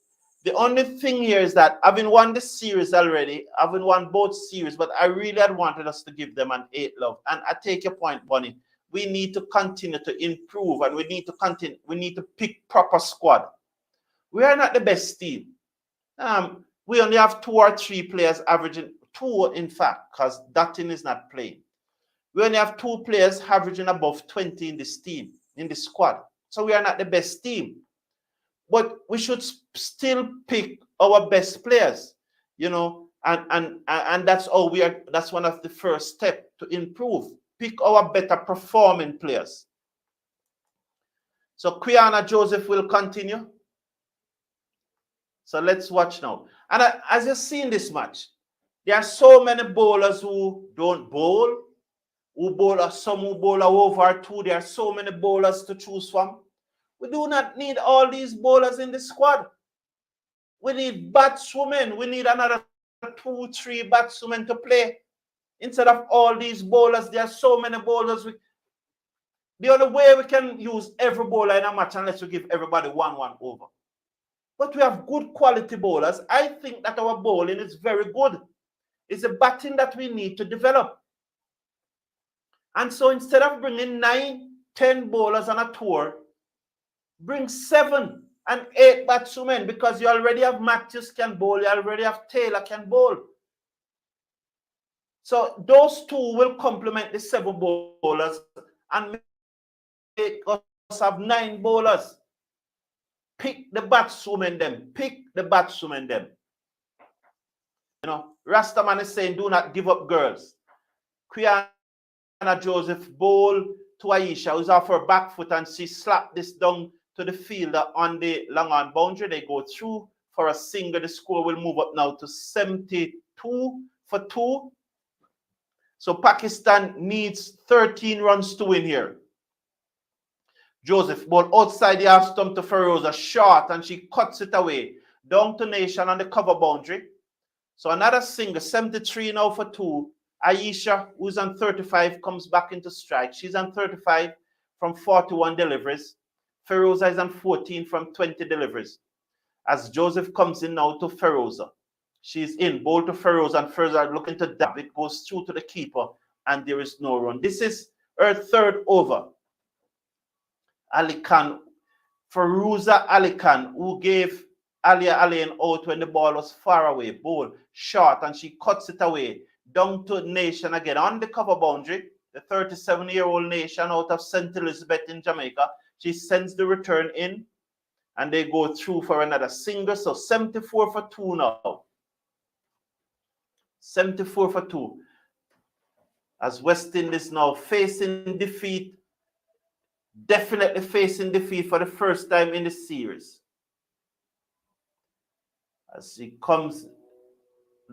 The only thing here is that having won the series already, having won both series, but I really had wanted us to give them an 8 love. And I take your point, Bonnie. We need to continue to improve, and we need to continue. We need to pick proper squad. We are not the best team. We only have 2 or 3 players averaging 2, in fact, because Dutton is not playing. We only have 2 players averaging above 20 in this team, in the squad. So we are not the best team. But we should still pick our best players, you know, and that's all we are. That's one of the first steps to improve. Pick our better performing players. So Quiana Joseph will continue. So let's watch now. And as you see in this match, there are so many bowlers who don't bowl, some who bowl over 2. There are so many bowlers to choose from. We do not need all these bowlers in the squad. We need batswomen. We need another 2, 3 batswomen to play. Instead of all these bowlers, there are so many bowlers. The only way we can use every bowler in a match unless we give everybody 1-1 over. But we have good quality bowlers. I think that our bowling is very good. It's a batting that we need to develop. And so instead of bringing 9, 10 bowlers on a tour, bring 7 and 8 batsmen, because you already have Matthews can bowl, you already have Taylor can bowl. So those 2 will complement the 7 bowlers and make us have 9 bowlers. Pick the batswomen them. Pick the batswomen them. You know, Rastaman is saying, do not give up, girls. Quiana Joseph bowl to Aisha, who's off her back foot, and she slapped this down to the fielder on the long on boundary. They go through for a single. The score will move up now to 72 for 2. So Pakistan needs 13 runs to win here. Joseph ball outside the half stump to Feroza, short, and she cuts it away. Down to Nation on the cover boundary. So another single, 73 now for 2. Aisha, who's on 35, comes back into strike. She's on 35 from 41 deliveries. Feroza is on 14 from 20 deliveries. As Joseph comes in now to Feroza. She's in, bowl to Feroza, and Feroza looking to dab. It goes through to the keeper, and there is no run. This is her 3rd over. Ali Khan, Feroza Ali Khan, who gave Alia Ali an out when the ball was far away. Bowl, short, and she cuts it away. Down to Nation again on the cover boundary. The 37-year-old Nation out of St. Elizabeth in Jamaica. She sends the return in, and they go through for another single. So 74 for 2 now. 74 for 2. As West Indies now facing defeat. Definitely facing defeat for the first time in the series. As he comes,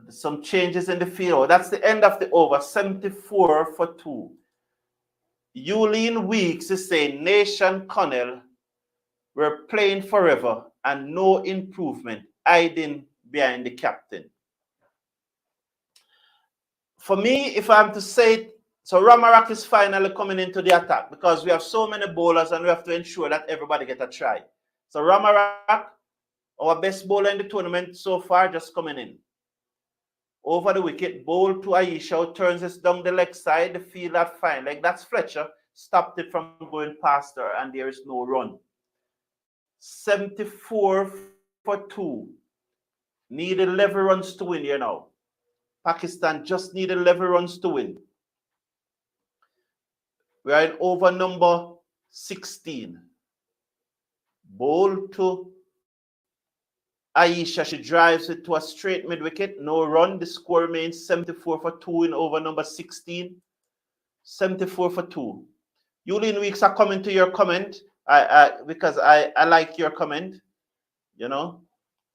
some changes in the field. Oh, that's the end of the over. 74 for 2. Eulene Weeks is saying, Nation Connell, we're playing forever and no improvement, hiding behind the captain. For me, if I'm to say it, so Ramarak is finally coming into the attack because we have so many bowlers and we have to ensure that everybody get a try. So Ramarak, our best bowler in the tournament so far, just coming in. Over the wicket, bowl to Aisha, who turns this down the leg side, the field at fine. Like that's Fletcher, stopped it from going past her, and there is no run. 74 for 2. Need 11 runs to win here now. Pakistan just need 11 runs to win. We are in over number 16. Bowl to Aisha. She drives it to a straight mid-wicket. No run. The score remains 74 for 2 in over number 16. 74 for 2. Eulene Weeks are coming to your comment. Because I like your comment. You know.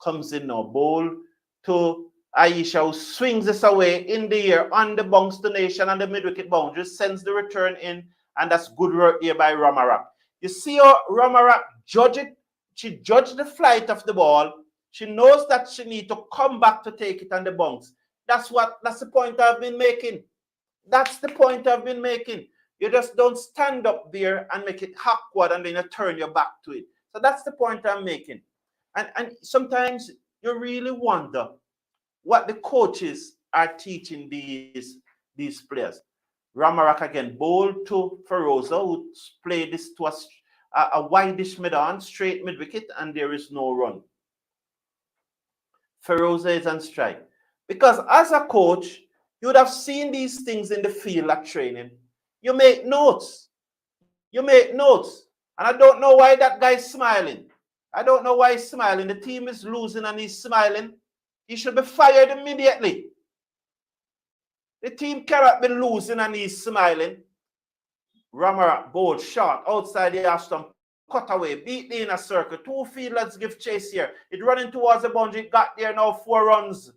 Comes in now. Bowl to Aisha, who swings this away in the air on the bounce to Nation and the mid-wicket boundary. Sends the return in. And that's good work here by Ramarak. You see how Ramarak judge it? She judged the flight of the ball. She knows that she needs to come back to take it on the bounce. That's the point I've been making. That's the point I've been making. You just don't stand up there and make it awkward and then you turn your back to it. So that's the point I'm making. And sometimes you really wonder what the coaches are teaching these players. Ramarak again bowled to Feroza, who played this to a wideish mid-on, straight mid-wicket, and there is no run. Feroza is on strike. Because as a coach, you would have seen these things in the field at training. You make notes. You make notes. And I don't know why that guy's smiling. I don't know why he's smiling. The team is losing and he's smiling. He should be fired immediately. The team cannot be losing and he's smiling. Ramarak bowled short outside the half stump, cut away, beat the inner circle. 2 fielders give chase here. It running towards the boundary, got there now, 4 runs.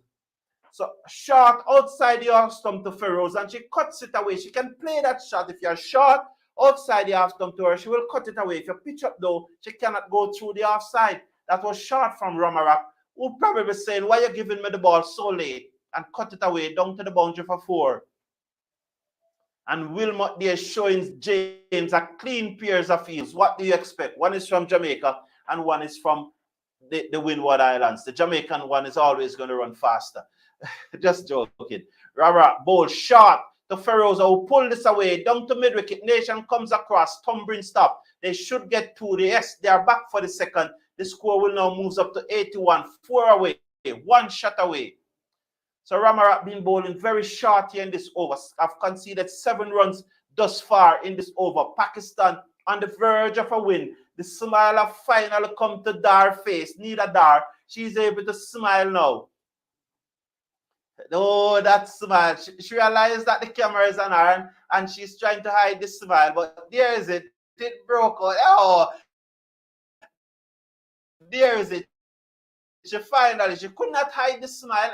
So short outside the half stump to Feroz, and she cuts it away. She can play that shot. If you're short outside the half stump to her, she will cut it away. If you pitch up though, she cannot go through the offside. That was short from Ramarak, who probably be saying, why are you giving me the ball so late? And cut it away down to the boundary for 4. And Wilmot there showing James a clean pairs of fields. What do you expect? One is from Jamaica and one is from the Windward Islands. The Jamaican one is always going to run faster. Just joking. Ramarak bowled short to Feroza, who pulled this away down to mid-wicket. Nation comes across, tumbling stop. They should get 2. Yes, they are back for the second. The score will now move up to 81. 4 away, 1 shot away. So Ramarak been bowling very short here in this over. I've conceded 7 runs thus far in this over. Pakistan on the verge of a win. The smile of finally come to Dar's face. Neither Dar. She's able to smile now. Oh, that smile. She realized that the camera is on her and she's trying to hide the smile. But there is it. It broke out. Oh, there is it. She could not hide the smile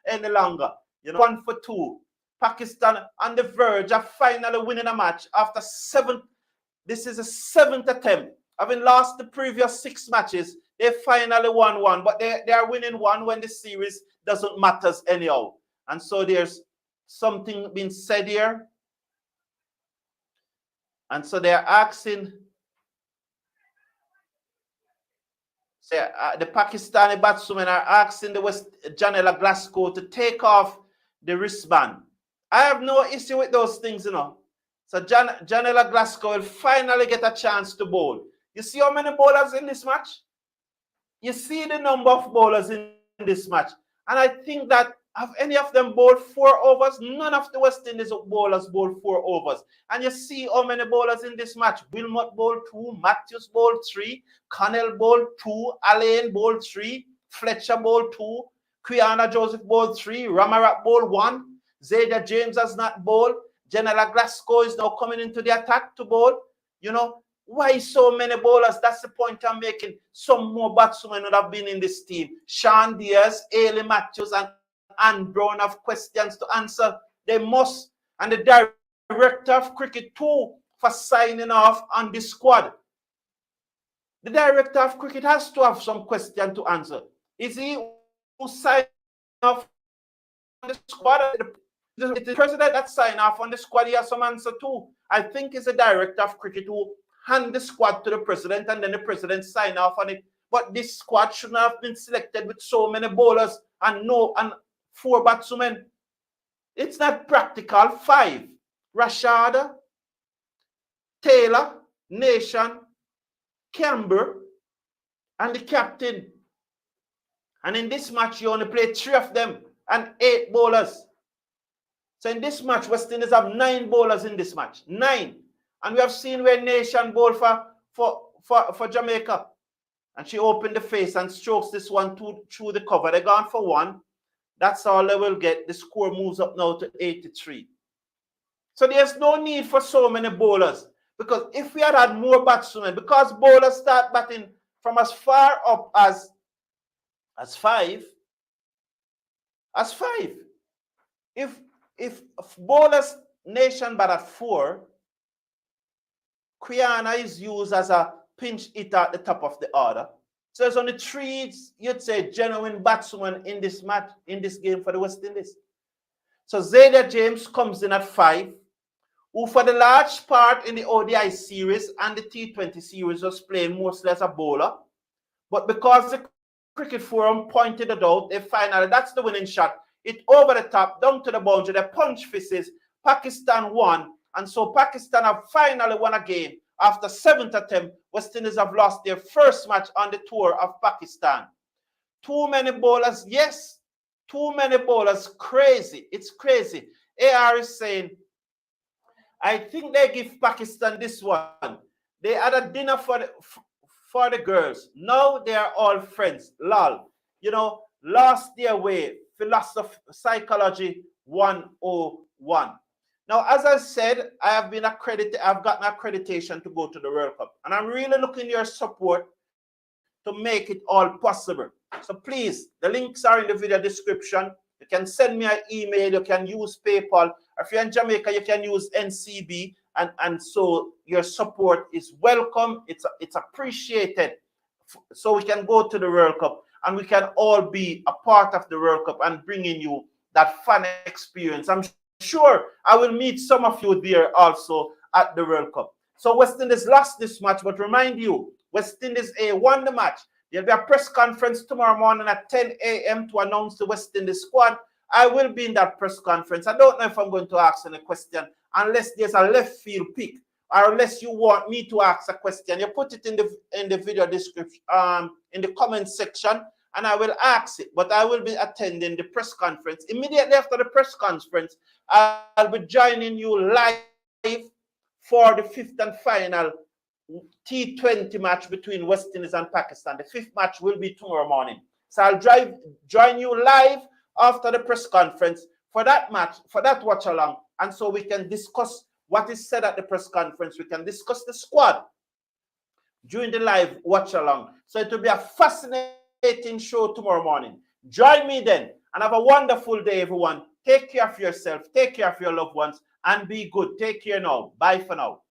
any longer. You know, 1 for 2. Pakistan on the verge of finally winning a match after 7. This is a 7th attempt. Having lost the previous 6 matches, they finally won 1. But they are winning 1 when the series doesn't matter anyhow. And so there's something being said here. And so they're asking, the Pakistani batsmen are asking the Janela Glasgow to take off the wristband. I have no issue with those things, you know. So Janela Glasgow will finally get a chance to bowl. You see how many bowlers in this match? You see the number of bowlers in this match. And I think that have any of them bowled 4 overs? None of the West Indies bowlers bowled 4 overs. And you see how many bowlers in this match. Wilmot bowled 2, Matthews bowled 3, Connell bowled 2, Alain bowled 3, Fletcher bowled 2, Quiana Joseph bowled 3, Ramarak bowled 1, Zayda James has not bowled. Janela Glasgow is now coming into the attack to bowl. You know, why so many bowlers? That's the point I'm making. Some more batsmen would have been in this team. Sean Diaz, Ailey Matthews, and Anne Brown have questions to answer. They must. And the director of cricket too for signing off on the squad. The director of cricket has to have some question to answer. Is he who signed off on the squad? It's the president that signed off on the squad. He has some answer too. I think it's the director of cricket who hand the squad to the president and then the president sign off on it. But this squad shouldn't have been selected with so many bowlers and 4 batsmen. It's not practical. 5. Rashad, Taylor, Nation, Camber, and the captain. And in this match, you only play 3 of them and 8 bowlers. So in this match, West Indies have 9 bowlers in this match. 9. And we have seen where Nation bowled for Jamaica. And she opened the face and strokes this one through the cover. They're gone for 1. That's all they will get. The score moves up now to 83. So there's no need for so many bowlers. Because if we had more batsmen, because bowlers start batting from as far up as 5. If bowlers Nation bat at 4, Quiana is used as a pinch hitter at the top of the order. So there's only 3, you'd say, genuine batsmen in this match, in this game for the West Indies. So Zayda James comes in at 5, who for the large part in the ODI series and the T20 series was playing mostly as a bowler. But because the Cricket Forum pointed it out. They finally, that's the winning shot. It over the top, down to the boundary. They punch fishes. Pakistan won. And so Pakistan have finally won a game. After 7th attempt, West Indies have lost their first match on the tour of Pakistan. Too many bowlers, yes. Too many bowlers, crazy. It's crazy. AR is saying, I think they give Pakistan this one. They had a dinner for the girls. Now they are all friends. Lol. You know, lost their way. Philosophy, psychology 101. Now, as I said, I have been accredited. I've gotten accreditation to go to the World Cup. And I'm really looking for your support to make it all possible. So please, the links are in the video description. You can send me an email. You can use PayPal. If you're in Jamaica, you can use NCB. And so your support is welcome. It's appreciated. So we can go to the World Cup and we can all be a part of the World Cup and bringing you that fun experience. I'm sure I will meet some of you there also at the World Cup. So West Indies lost this match, but remind you, West Indies won the match. There'll be a press conference tomorrow morning at 10 a.m. to announce the West Indies squad. I will be in that press conference. I don't know if I'm going to ask any question unless there's a left field pick or unless you want me to ask a question. You put it in the video description, in the comment section, and I will ask it. But I will be attending the press conference. Immediately after the press conference, I'll be joining you live for the 5th and final T20 match between West Indies and Pakistan. The 5th match will be tomorrow morning. So I'll join you live after the press conference for that match, for that watch along. And so we can discuss what is said at the press conference. We can discuss the squad during the live watch along. So it will be a fascinating show tomorrow morning. Join me then and have a wonderful day, everyone. Take care of yourself, take care of your loved ones, and be good. Take care now. Bye for now.